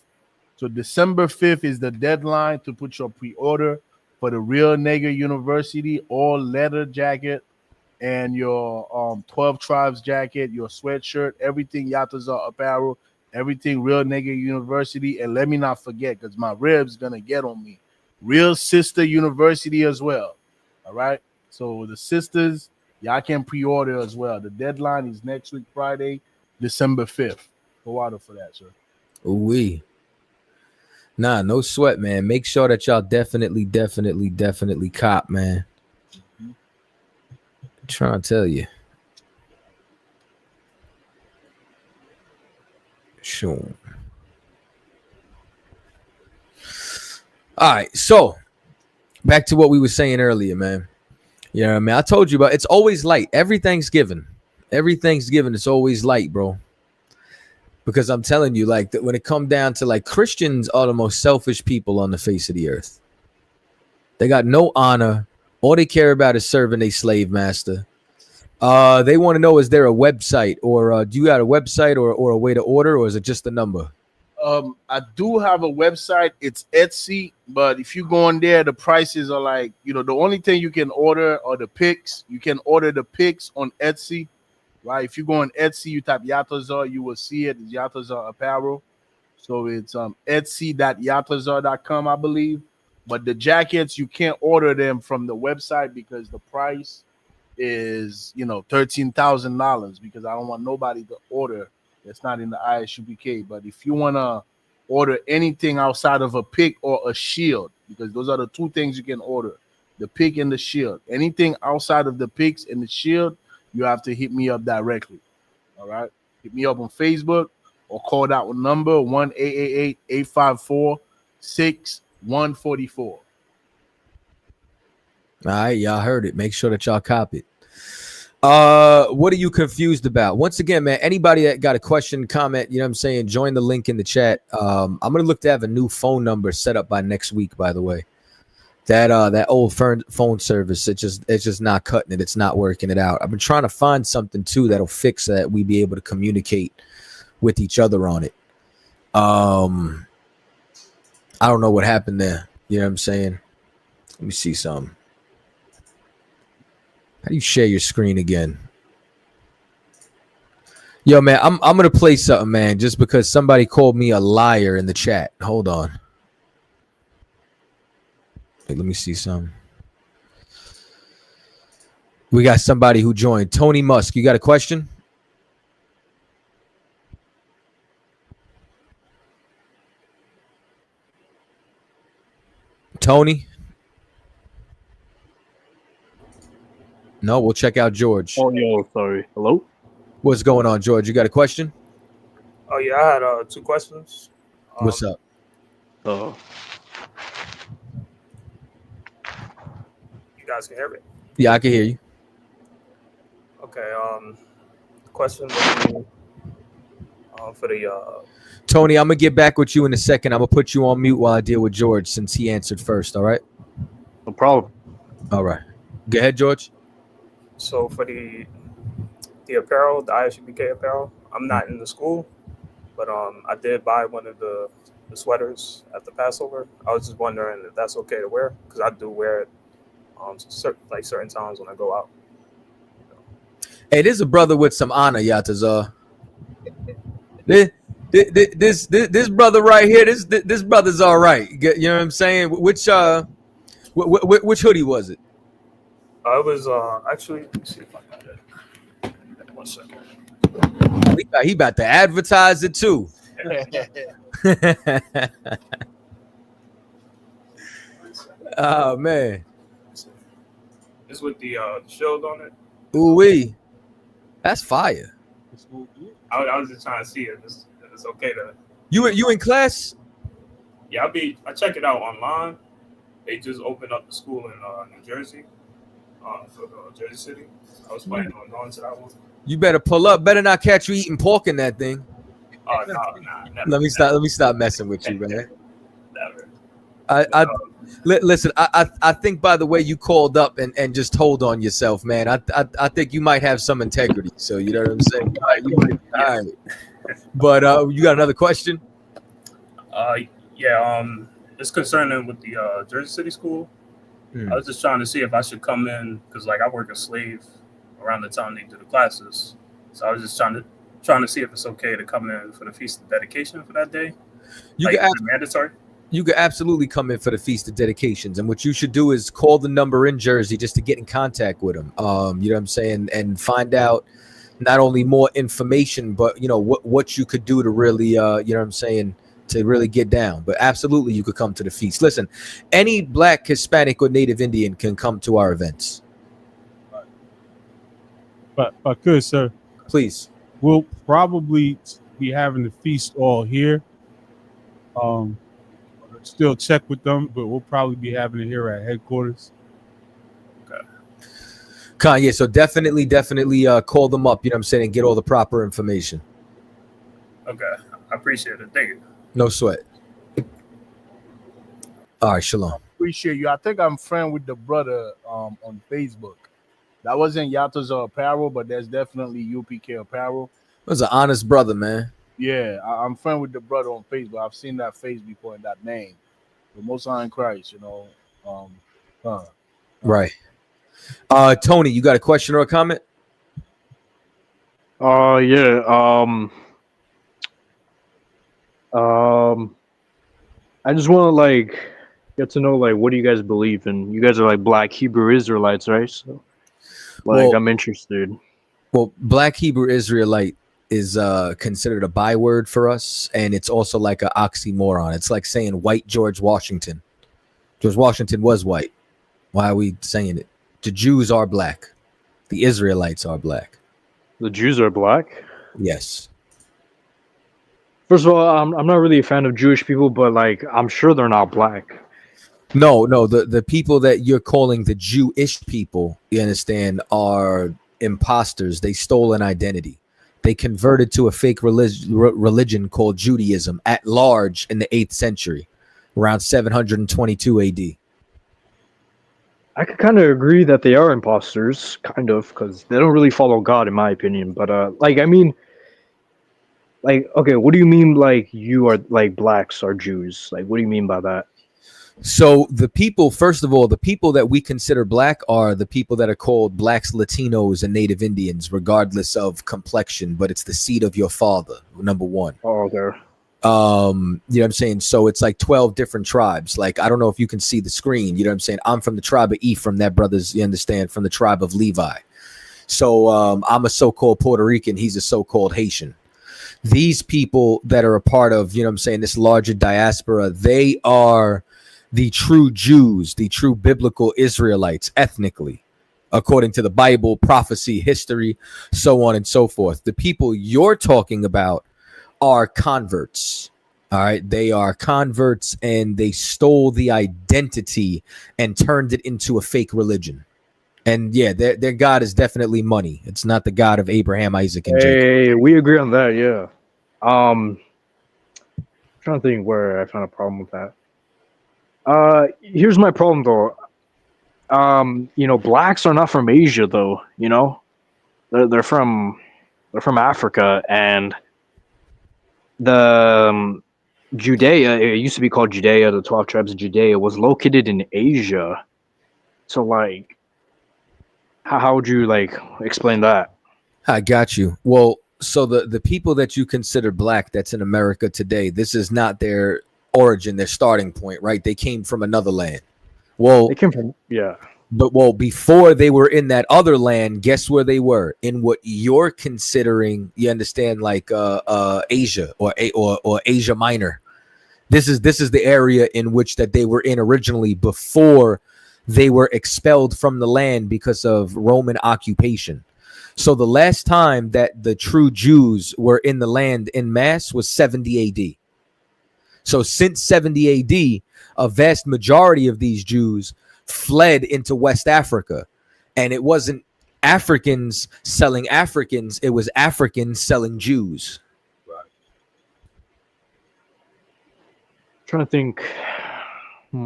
So December 5th is the deadline to put your pre-order for the Real Nigga University all leather jacket and your 12 Tribes jacket, your sweatshirt, everything Yatazar apparel, everything Real Nigga University. And let me not forget, because my rib's gonna get on me, Real Sister University as well. All right. So the sisters, y'all can pre-order as well. The deadline is next week, Friday, December 5th. Go out for that, sir. Ooh-wee. Nah, no sweat, man. Make sure that y'all definitely cop, man. I'm trying to tell you. Sure. All right, so back to what we were saying earlier, man. You know what I mean? I told you about it's always light. Every Thanksgiving, it's always light, bro. Because I'm telling you, like, when it comes down to, like, Christians are the most selfish people on the face of the earth. They got no honor. All they care about is serving a slave master. They want to know, is there a website, or do you got a website or a way to order, or is it just a number? I do have a website. It's Etsy, but if you go on there, the prices are like, you know, the only thing you can order are the pics. You can order the pics on Etsy, right? If you go on Etsy, you type Yatazar, you will see it. It's Yatazar apparel. So it's etsy.yatazar.com, I believe. But the jackets, you can't order them from the website because the price is, you know, $13,000, because I don't want nobody to order that's not in the ISUPK. But if you want to order anything outside of a pick or a shield, because those are the two things you can order, the pick and the shield. Anything outside of the picks and the shield, you have to hit me up directly. All right? Hit me up on Facebook or call that number 1-888-854-6144. All right, y'all heard it. Make sure that y'all cop it. What are you confused about? Once again, man, anybody that got a question, comment, you know what I'm saying, join the link in the chat. I'm gonna look to have a new phone number set up by next week, by the way. That old phone service, it's just not cutting it. It's not working it out. I've been trying to find something too that'll fix that, we be able to communicate with each other on it. I don't know what happened there. You know what I'm saying? Let me see something. How do you share your screen again? Yo, man, I'm gonna play something, man, just because somebody called me a liar in the chat. Hold on. Hey, let me see something. We got somebody who joined. Tony Musk, you got a question? Tony? No, we'll check out George. Oh, yo, sorry. Hello? What's going on, George? You got a question? Oh, yeah, I had two questions. What's up? You guys can hear me? Yeah, I can hear you. Okay, question for the... Tony, I'm going to get back with you in a second. I'm going to put you on mute while I deal with George since he answered first, all right? No problem. All right. Go ahead, George. So for the apparel, the ISUPK apparel, I'm not in the school, but I did buy one of the sweaters at the Passover. I was just wondering if that's okay to wear, because I do wear it certain times when I go out. Hey, there's a brother with some honor, Yatazar. This brother right here, this brother's all right. You know what I'm saying? Which hoodie was it? It was actually, let me see if I got it. 1 second. He about to advertise it too. Oh man. It's with the shield on it. Ooh wee, that's fire. I was just trying to see if it's okay to. You in class? Yeah, I check it out online. They just opened up the school in New Jersey, for Jersey City. I was planning on going to that one. You better pull up. Better not catch you eating pork in that thing. Oh no, never. Let me stop messing with you, man. Never. Listen. I think by the way you called up and just told on yourself, man. I think you might have some integrity. So you know what I'm saying. All right. But you got another question? Yeah. It's concerning with the Jersey City school. I was just trying to see if I should come in because, like, I work a slave around the time they do the classes. So I was just trying to see if it's okay to come in for the feast of dedication for that day. You like, can mandatory. You could absolutely come in for the feast of dedications, and what you should do is call the number in Jersey just to get in contact with them. You know what I'm saying, and find out not only more information, but you know what you could do to really, you know what I'm saying, to really get down. But absolutely, you could come to the feast. Listen, any Black, Hispanic, or Native Indian can come to our events. But good sir, please. We'll probably be having the feast all here. Still check with them, but we'll probably be having it here at headquarters. Kanye, so definitely call them up, you know what I'm saying, and get all the proper information. Okay, I appreciate it. Thank you. No sweat. All right, shalom. Appreciate you. I think I'm friend with the brother on Facebook. That wasn't Yato's apparel, but that's definitely UPK apparel. That was an honest brother, man. Yeah, I'm friend with the brother on Facebook. I've seen that face before and that name. The Most High in Christ, you know. Right. Tony, you got a question or a comment? Yeah. I just want to like get to know like what do you guys believe in? You guys are like Black Hebrew Israelites, right? So like I'm interested. Well, Black Hebrew Israelite is considered a byword for us, and it's also like an oxymoron. It's like saying white George Washington. George Washington was white. Why are we saying it? The Jews are black. The Israelites are black. The Jews are black? Yes. First of all, I'm not really a fan of Jewish people, but like I'm sure they're not black. No, the people that you're calling the Jewish people, you understand, are imposters. They stole an identity. They converted to a fake religion called Judaism at large in the 8th century, around 722 AD. I could kind of agree that they are imposters, kind of, because they don't really follow God, in my opinion. But like, I mean, like, okay, what do you mean? Like, you are like blacks are Jews? Like, what do you mean by that? So the people, first of all, the people that we consider black are the people that are called blacks, Latinos, and Native Indians, regardless of complexion. But it's the seed of your father, number one. Oh, okay. You know what I'm saying? So it's like 12 different tribes. Like, I don't know if you can see the screen. You know what I'm saying? I'm from the tribe of Ephraim. That brother's, you understand, from the tribe of Levi. So I'm a so-called Puerto Rican. He's a so-called Haitian. These people that are a part of, you know what I'm saying, this larger diaspora, they are the true Jews, the true biblical Israelites, ethnically, according to the Bible, prophecy, history, so on and so forth. The people you're talking about are converts. All right. They are converts, and they stole the identity and turned it into a fake religion. And yeah, their God is definitely money. It's not the God of Abraham, Isaac, and Jacob. Hey, we agree on that, yeah. I'm trying to think where I found a problem with that. Here's my problem though. You know, blacks are not from Asia though, you know? They're from Africa, and the Judea, it used to be called Judea, the 12 tribes of Judea was located in Asia. So like how would you like explain that? I got you. Well, so the people that you consider black that's in America today, this is not their origin, their starting point, right? They came from another land. Well, they came from, yeah. But well, before they were in that other land, guess where they were? In what you're considering, you understand, like Asia or Asia Minor. This is the area in which that they were in originally before they were expelled from the land because of Roman occupation. So the last time that the true Jews were in the land in mass was 70 AD. So since 70 AD, a vast majority of these Jews fled into West Africa. And it wasn't Africans selling Africans, it was Africans selling Jews. Trying to think. I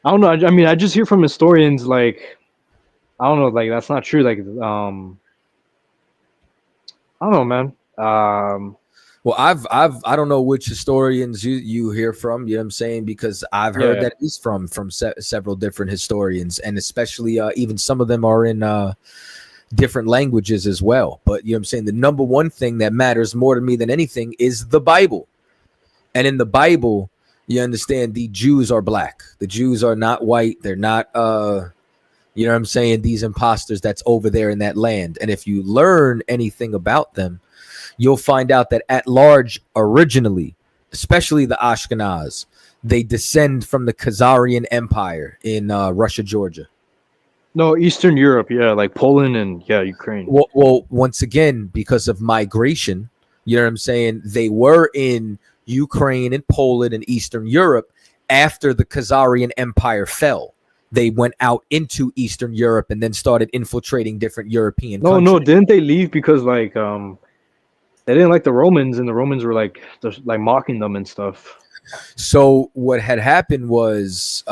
don't know. I mean, I just hear from historians like, I don't know, like that's not true. Like, I don't know, man. Well, I don't know which historians you hear from, you know what I'm saying? Because I've heard Yeah. that at least from several different historians, and especially even some of them are in different languages as well. But you know what I'm saying? The number one thing that matters more to me than anything is the Bible. And in the Bible, you understand the Jews are black. The Jews are not white. They're not you know what I'm saying, these imposters that's over there in that land. And if you learn anything about them, you'll find out that at large, originally, especially the Ashkenaz, they descend from the Khazarian Empire in Russia, Georgia. No, Eastern Europe, yeah, like Poland and Ukraine. Well, once again, because of migration, you know what I'm saying, they were in Ukraine and Poland and Eastern Europe after the Khazarian Empire fell. They went out into Eastern Europe and then started infiltrating different European countries. No, didn't they leave because like they didn't like the Romans, and the Romans were like just like mocking them and stuff. So what had happened was,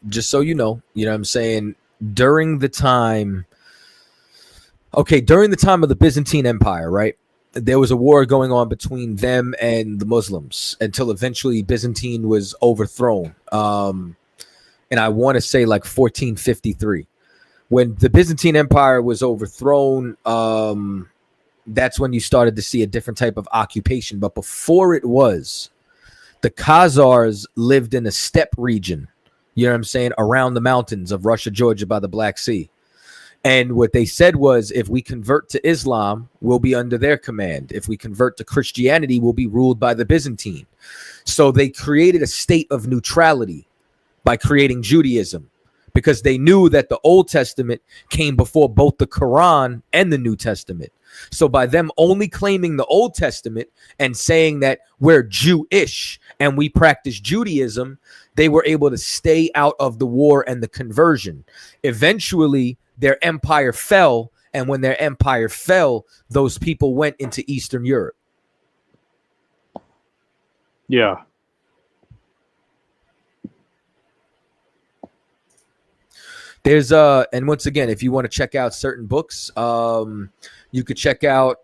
just so you know what I'm saying, during the time of the Byzantine Empire, right? There was a war going on between them and the Muslims until eventually Byzantine was overthrown. And I want to say like 1453. When the Byzantine Empire was overthrown, that's when you started to see a different type of occupation. But before it was, the Khazars lived in a steppe region, you know what I'm saying, around the mountains of Russia, Georgia by the Black Sea. And what they said was, if we convert to Islam, we'll be under their command. If we convert to Christianity, we'll be ruled by the Byzantine. So they created a state of neutrality by creating Judaism, because they knew that the Old Testament came before both the Quran and the New Testament. So by them only claiming the Old Testament and saying that we're Jewish and we practice Judaism, they were able to stay out of the war and the conversion. Eventually, their empire fell, and when their empire fell, those people went into Eastern Europe. Yeah. There's and once again, if you want to check out certain books, you could check out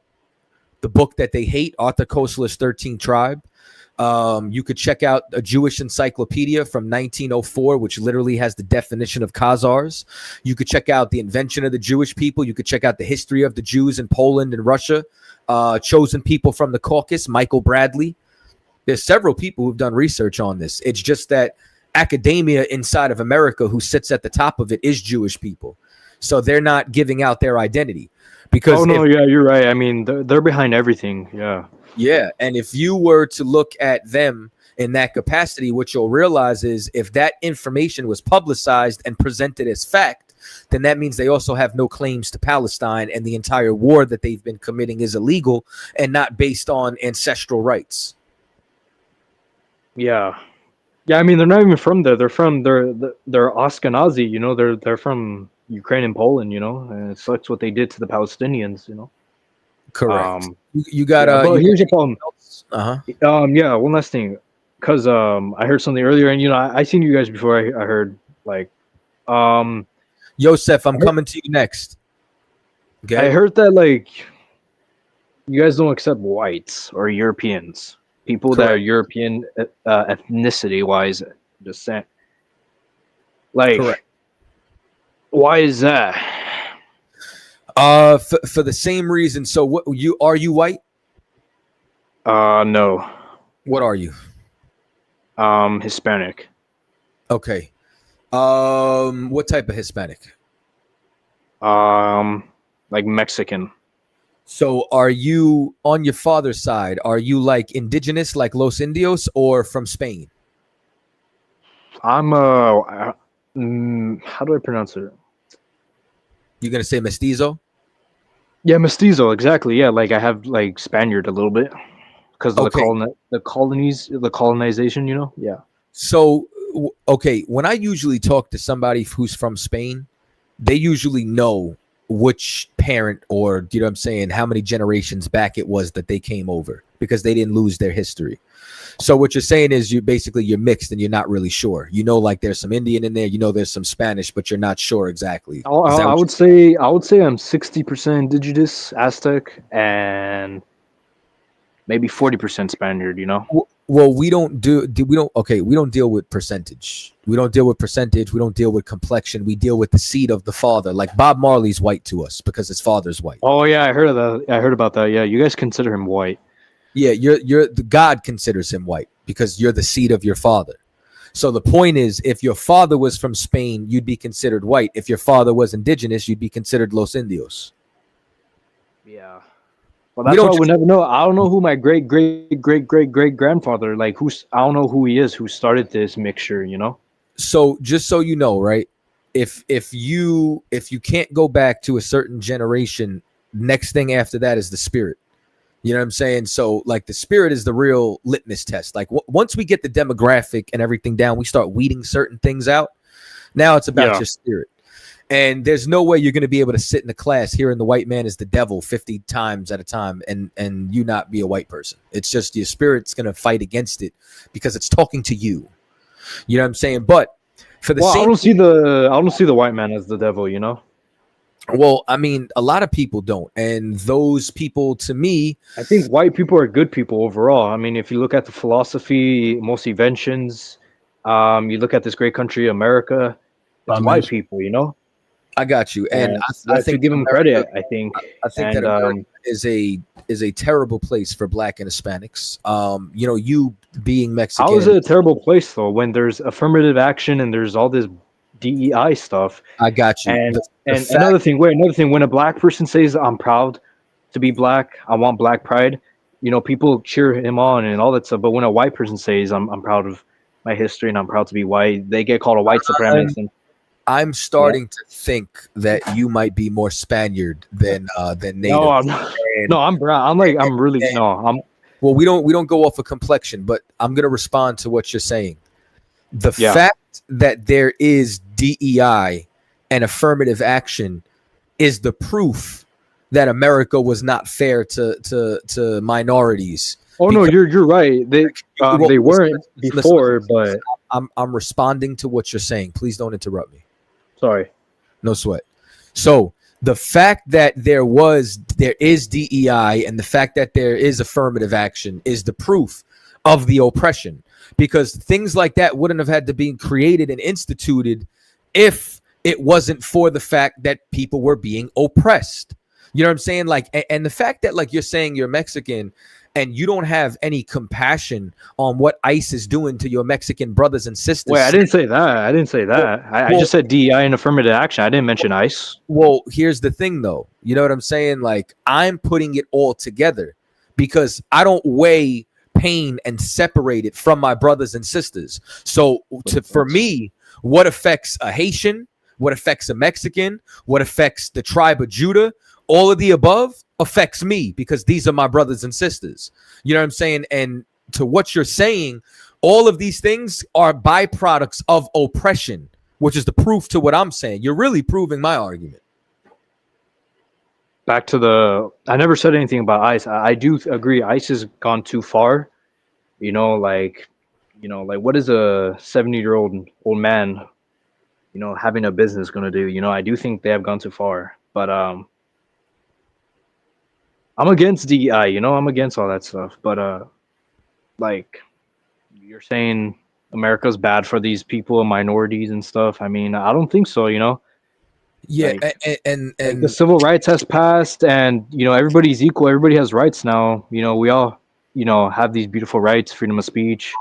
the book that they hate, Arthur Koestler's 13th Tribe. You could check out a Jewish encyclopedia from 1904, which literally has the definition of Khazars. You could check out The Invention of the Jewish People. You could check out the history of the Jews in Poland and Russia. Chosen People from the Caucasus, Michael Bradley. There's several people who've done research on this. It's just that academia inside of America, who sits at the top of it, is Jewish people. So they're not giving out their identity. Because yeah, you're right. I mean, they're behind everything. Yeah. Yeah, and if you were to look at them in that capacity, what you'll realize is if that information was publicized and presented as fact, then that means they also have no claims to Palestine, and the entire war that they've been committing is illegal and not based on ancestral rights. Yeah. Yeah, I mean, they're not even from there. They're Ashkenazi, you know, they're from Ukraine and Poland, you know, and it sucks what they did to the Palestinians, you know. Correct. You got here's the problem. Yeah, one last thing, because I heard something earlier, and you know, I seen you guys before. I heard like Yosef, I'm coming to you next. Okay. I heard that like you guys don't accept whites or Europeans, people that are European ethnicity wise descent. Like, correct. Why is that? For the same reason. So what are you white? No. What are you? Hispanic. Okay. What type of Hispanic? Like Mexican. So are you on your father's side? Are you like indigenous, like Los Indios, or from Spain? I'm how do I pronounce it? You're gonna say mestizo? Yeah, mestizo, exactly. Yeah, like I have like Spaniard a little bit because of Okay. the colonization, you know? Yeah. So, okay, when I usually talk to somebody who's from Spain, they usually know which parent, or you know what I'm saying, how many generations back it was that they came over, because they didn't lose their history. So what you're saying is you're mixed and you're not really sure. You know, like there's some Indian in there, you know there's some Spanish, but you're not sure exactly. Is that I what would say I'm 60% indigenous Aztec and maybe 40% Spaniard, you know? Well, we don't deal with percentage. We don't deal with percentage. We don't deal with complexion. We deal with the seed of the father. Like Bob Marley's white to us because his father's white. Oh yeah, I heard of that. I heard about that. Yeah, you guys consider him white. Yeah, you're the God considers him white because you're the seed of your father. So the point is, if your father was from Spain, you'd be considered white. If your father was indigenous, you'd be considered Los Indios. Yeah. Well, that's why we never know. I don't know who my great grandfather, like I don't know who he is, who started this mixture, you know? So just so you know, right? If you can't go back to a certain generation, next thing after that is the spirit. You know what I'm saying? So like the spirit is the real litmus test. Like once we get the demographic and everything down, we start weeding certain things out. Now it's about your spirit. And there's no way you're going to be able to sit in the class hearing the white man is the devil 50 times at a time and you not be a white person. It's just your spirit's going to fight against it because it's talking to you. You know what I'm saying? But for the same, I don't see the white man as the devil, you know? Well, I mean, a lot of people don't. And those people, to me, I think white people are good people overall. I mean, if you look at the philosophy, most inventions, you look at this great country, America, it's white people, you know? I got you, and I think give them credit. I think that America is a terrible place for Black and Hispanics. You know, you being Mexican, how is it a terrible place though when there's affirmative action and there's all this DEI stuff? I got you. And another thing, when a Black person says I'm proud to be Black, I want Black pride, you know, people cheer him on and all that stuff. But when a white person says I'm proud of my history and I'm proud to be white, they get called a white supremacist. I'm starting to think that you might be more Spaniard than native. No, I'm not. No, I'm brown. Well, we don't go off of complexion, but I'm gonna respond to what you're saying. The fact that there is DEI and affirmative action is the proof that America was not fair to minorities. Oh no, you're right. They weren't before, but I'm responding to what you're saying. Please don't interrupt me. Sorry. No sweat. So the fact that there is DEI and the fact that there is affirmative action is the proof of the oppression, because things like that wouldn't have had to be created and instituted if it wasn't for the fact that people were being oppressed. You know what I'm saying? Like, and the fact that like you're saying you're Mexican and you don't have any compassion on what ICE is doing to your Mexican brothers and sisters. Wait, I didn't say that. I just said DEI and affirmative action. I didn't mention ICE. Well, here's the thing, though. You know what I'm saying? Like, I'm putting it all together because I don't weigh pain and separate it from my brothers and sisters. So for me, what affects a Haitian, what affects a Mexican, what affects the tribe of Judah, all of the above affects me because these are my brothers and sisters. You know what I'm saying? And to what you're saying, all of these things are byproducts of oppression, which is the proof to what I'm saying. You're really proving my argument. Back to I never said anything about ICE. I do agree ICE has gone too far. You know, like what is a 70-year-old man, you know, having a business going to do? You know, I do think they have gone too far. But I'm against DEI, you know, I'm against all that stuff. But like you're saying America's bad for these people and minorities and stuff. I mean, I don't think so, you know. Yeah, like, and the civil rights has passed and, you know, everybody's equal. Everybody has rights now. You know, we all, you know, have these beautiful rights, freedom of speech,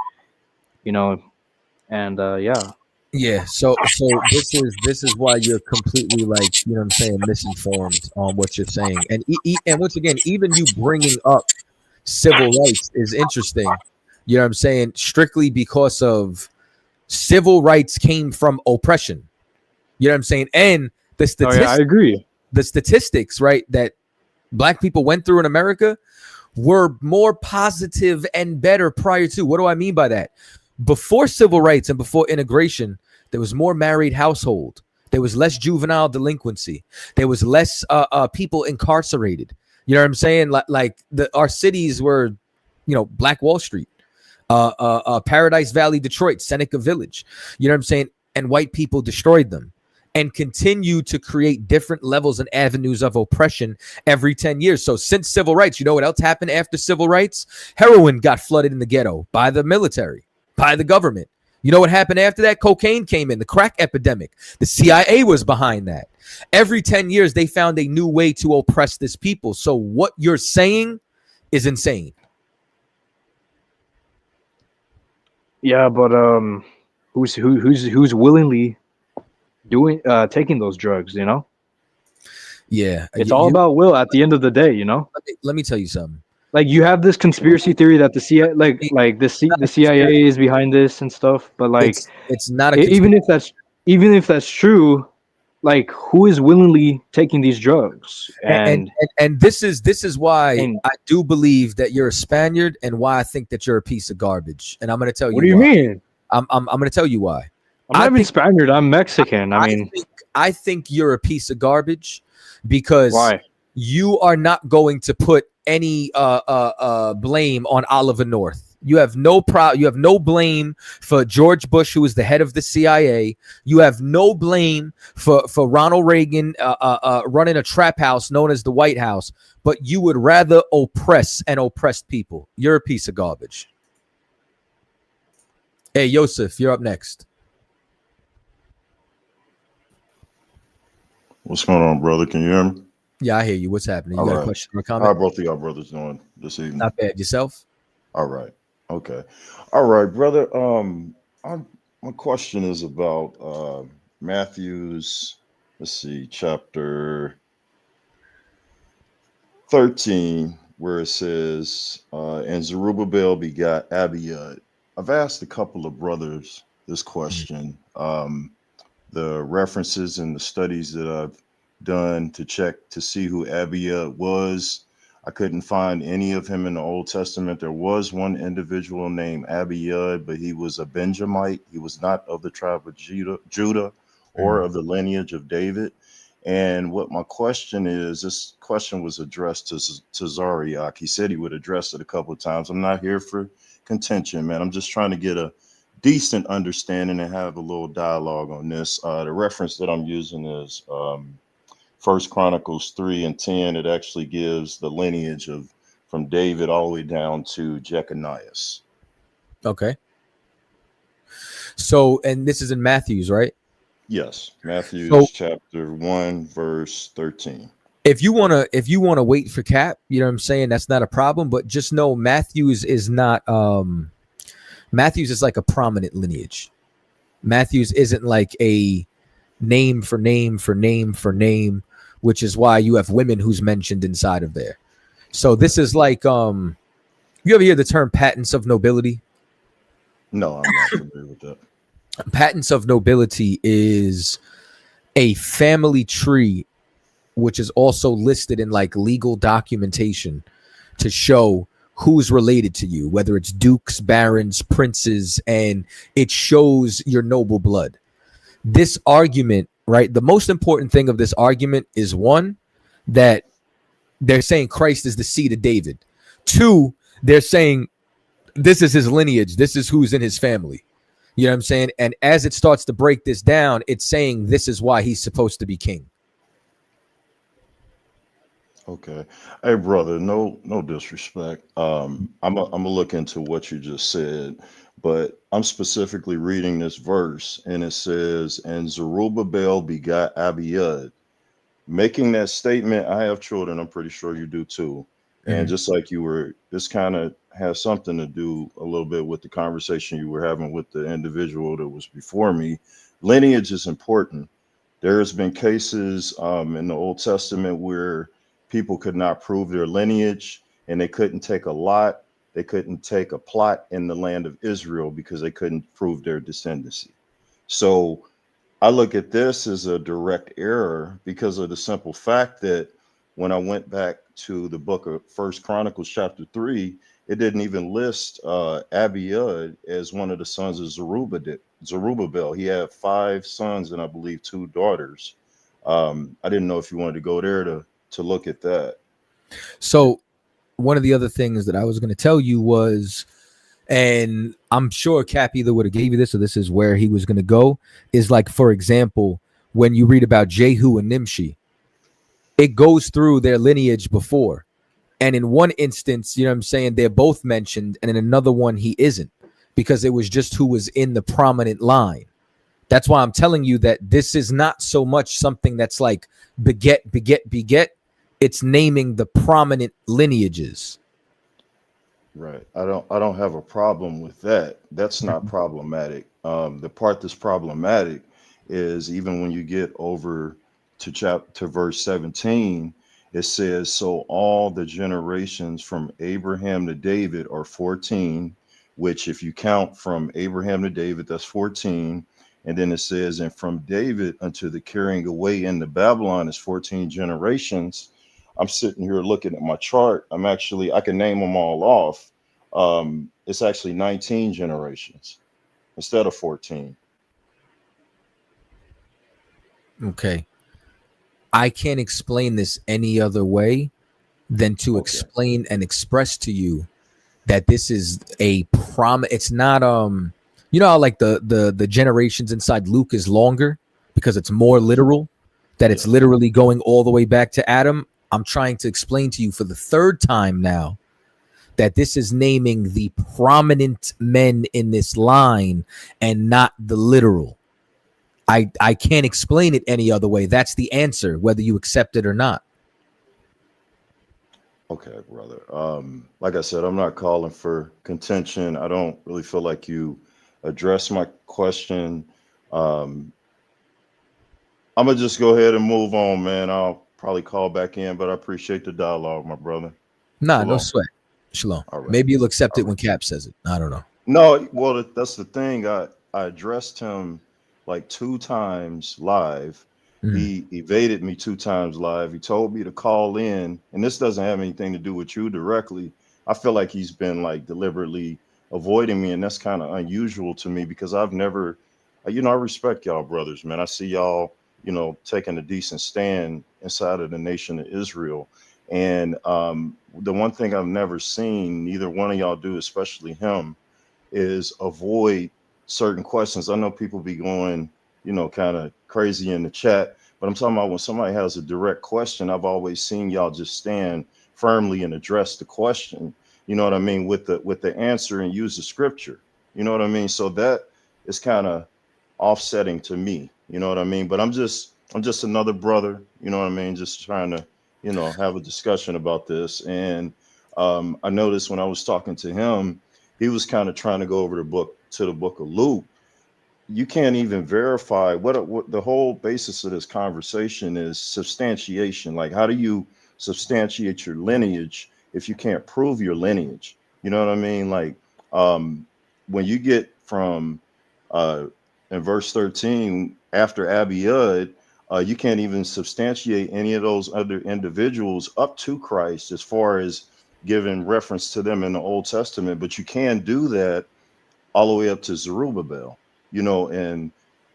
you know, and yeah. Yeah, so this is why you're completely, like, you know what I'm saying, misinformed on what you're saying. And once again, even you bringing up civil rights is interesting. You know what I'm saying? Strictly because of Civil rights came from oppression. You know what I'm saying? And the Oh, statistics, yeah, I agree. the statistics, right, that black people went through in America were more positive and better prior to. What do I mean by that? Before civil rights and before integration, there was more married household. There was less juvenile delinquency. There was less people incarcerated. You know what I'm saying? Our cities were, Black Wall Street, Paradise Valley, Detroit, Seneca Village. You know what I'm saying? And white people destroyed them and continue to create different levels and avenues of oppression every 10 years. So since civil rights, you know what else happened after civil rights? Heroin got flooded in the ghetto by the military, by the government. You know what happened after that? Cocaine came in, the crack epidemic. The CIA was behind that. Every 10 years, they found a new way to oppress this people. So what you're saying is insane. Yeah, but who's willingly taking those drugs? Yeah, it's all about will at the end of the day. Let me tell you something. Like, you have this conspiracy theory that the CIA, the CIA is behind this and stuff, but it's not even if that's true, like, who is willingly taking these drugs? And this is why I do believe that you're a Spaniard, and why I think that you're a piece of garbage. And I'm going to tell you. What do you mean? I'm going to tell you why. I'm not even Spaniard. I'm Mexican. I think you're a piece of garbage because why? You are not going to put any blame on Oliver North. You have no blame for George Bush, who was the head of the CIA. You have no blame for Ronald Reagan running a trap house known as the White House. But you would rather oppress and oppressed people. You're a piece of garbage. Hey, Yosef, you're up next. What's going on, brother? Can you hear me? Yeah, I hear you. What's happening? You got a question or a comment? How both of y'all brothers doing this evening? Not bad. Yourself? All right. Okay. All right, brother. My question is about Matthew's, chapter 13, where it says, and Zerubbabel begot Abiud. I've asked a couple of brothers this question. The references and the studies that I've done to check to see who Abiud was, I couldn't find any of him in the Old Testament. There was one individual named Abiud, but he was a Benjamite. He was not of the tribe of Judah or of the lineage of David. And what my question is, this question was addressed to Zariak. He said he would address it a couple of times. I'm not here for contention, man. I'm just trying to get a decent understanding and have a little dialogue on this. The reference that I'm using is First Chronicles 3:10. It actually gives the lineage from David all the way down to Jeconias. Okay. So, and this is in Matthew's, right? Yes, Matthew chapter 1, verse 13. If you wanna wait for Cap, you know what I'm saying, that's not a problem. But just know Matthew's is not Matthew's is like a prominent lineage. Matthew's isn't like a name for name for name for name, which is why you have women who's mentioned inside of there. So this is like, you ever hear the term patents of nobility? No, I'm not familiar with that. Patents of nobility is a family tree, which is also listed in like legal documentation to show who's related to you, whether it's dukes, barons, princes, and it shows your noble blood. This argument, right? The most important thing of this argument is, one, that they're saying Christ is the seed of David. Two, they're saying this is his lineage. This is who's in his family. You know what I'm saying? And as it starts to break this down, it's saying this is why he's supposed to be king. Okay. Hey, brother, no disrespect. I'm gonna look into what you just said, but I'm specifically reading this verse, and it says, and Zerubbabel begot Abiud. Making that statement, I have children, I'm pretty sure you do too. And just like you were, this kind of has something to do a little bit with the conversation you were having with the individual that was before me. Lineage is important. There has been cases in the Old Testament where people could not prove their lineage, and they couldn't take a lot they couldn't take a plot in the land of Israel because they couldn't prove their descendancy. So I look at this as a direct error because of the simple fact that when I went back to the book of First Chronicles chapter 3, it didn't even list Abiud as one of the sons of Zerubbabel. He had 5 sons and I believe 2 daughters. I didn't know if you wanted to go there to look at that. So one of the other things that I was going to tell you was, and I'm sure Cap either would have gave you this or this is where he was going to go, is like, for example, when you read about Jehu and Nimshi, it goes through their lineage before. And in one instance, you know what I'm saying, they're both mentioned, and in another one, he isn't, because it was just who was in the prominent line. That's why I'm telling you that this is not so much something that's like beget. It's naming the prominent lineages. Right. I don't have a problem with that. That's not problematic. The part that's problematic is even when you get over to verse 17, it says, so all the generations from Abraham to David are 14, which if you count from Abraham to David, that's 14. And then it says, and from David unto the carrying away into Babylon is 14 generations. I'm sitting here looking at my chart. I can name them all off. It's actually 19 generations instead of 14. Okay. I can't explain this any other way than to explain and express to you that this is a it's not you know how like the generations inside Luke is longer because it's more literal, that it's literally going all the way back to Adam. I'm trying to explain to you for the 3rd time now that this is naming the prominent men in this line and not the literal. I can't explain it any other way. That's the answer, whether you accept it or not. Okay, brother. Like I said, I'm not calling for contention. I don't really feel like you addressed my question. I'm gonna just go ahead and move on, man. I'll probably call back in, but I appreciate the dialogue, my brother. Nah, Shalom. no sweat. Shalom. All right. Maybe you'll accept it when Cap says it. I don't know. No, well, that's the thing. I addressed him like 2 times live. He evaded me 2 times live. He told me to call in, and this doesn't have anything to do with you directly. I feel like he's been like deliberately avoiding me, and that's kind of unusual to me because I've never, I respect y'all brothers, man. I see y'all, taking a decent stand inside of the nation of Israel. And the one thing I've never seen neither one of y'all do, especially him, is avoid certain questions. I know people be going, kind of crazy in the chat, but I'm talking about when somebody has a direct question, I've always seen y'all just stand firmly and address the question, you know what I mean, with the answer and use the scripture, you know what I mean? So that is kind of offsetting to me, you know what I mean? But I'm just another brother, you know what I mean? Just trying to, have a discussion about this. And I noticed when I was talking to him, he was kind of trying to go over the book of Luke. You can't even verify what the whole basis of this conversation is substantiation. Like, how do you substantiate your lineage if you can't prove your lineage? You know what I mean? Like, when you get from in verse 13 after Abiud, you can't even substantiate any of those other individuals up to Christ as far as giving reference to them in the Old Testament, but you can do that all the way up to Zerubbabel, and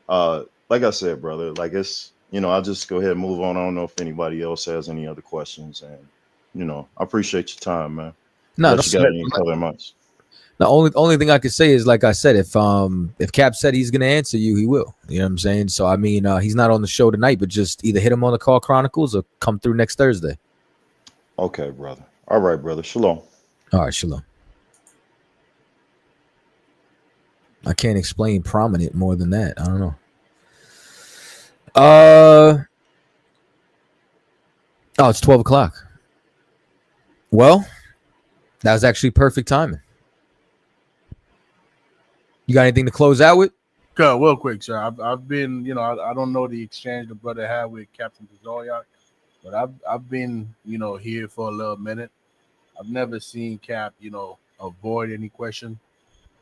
like I said, brother, like it's, I'll just go ahead and move on. I don't know if anybody else has any other questions, and I appreciate your time, man. No, Unless you got any other months. The only thing I could say is, like I said, if Cap said he's gonna answer you, he will. You know what I'm saying? So I mean, he's not on the show tonight, but just either hit him on the Call Chronicles or come through next Thursday. Okay, brother. All right, brother. Shalom. All right, shalom. I can't explain prominent more than that. I don't know. Oh, it's 12 o'clock. Well, that was actually perfect timing. You got anything to close out with? Good, real quick, sir. I've been, I don't know the exchange the brother had with Captain Zolyak, but I've been, here for a little minute. I've never seen Cap, avoid any question.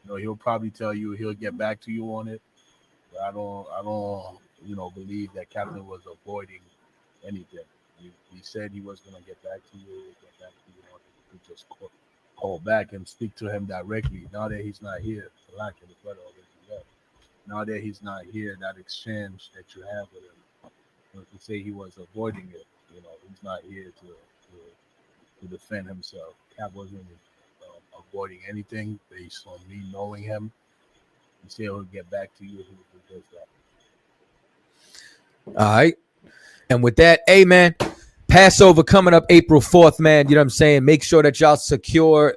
You know, he'll probably tell you he'll get back to you on it. But I don't, believe that Captain was avoiding anything. He said he was gonna get back to you, on it. You could just call back and speak to him directly. Now that he's not here, now that he's not here, that exchange that you have with him, to say he was avoiding it, he's not here to defend himself. Cap wasn't avoiding anything based on me knowing him. He said he'll get back to you if he does that. All right. And with that, hey, man, Passover coming up April 4th, man. You know what I'm saying? Make sure that y'all secure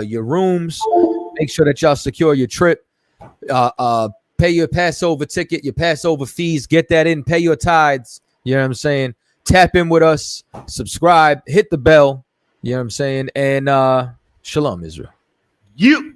your rooms. Make sure that y'all secure your trip. Pay your Passover ticket, your Passover fees. Get that in. Pay your tithes. You know what I'm saying? Tap in with us. Subscribe. Hit the bell. You know what I'm saying? And shalom, Israel. You.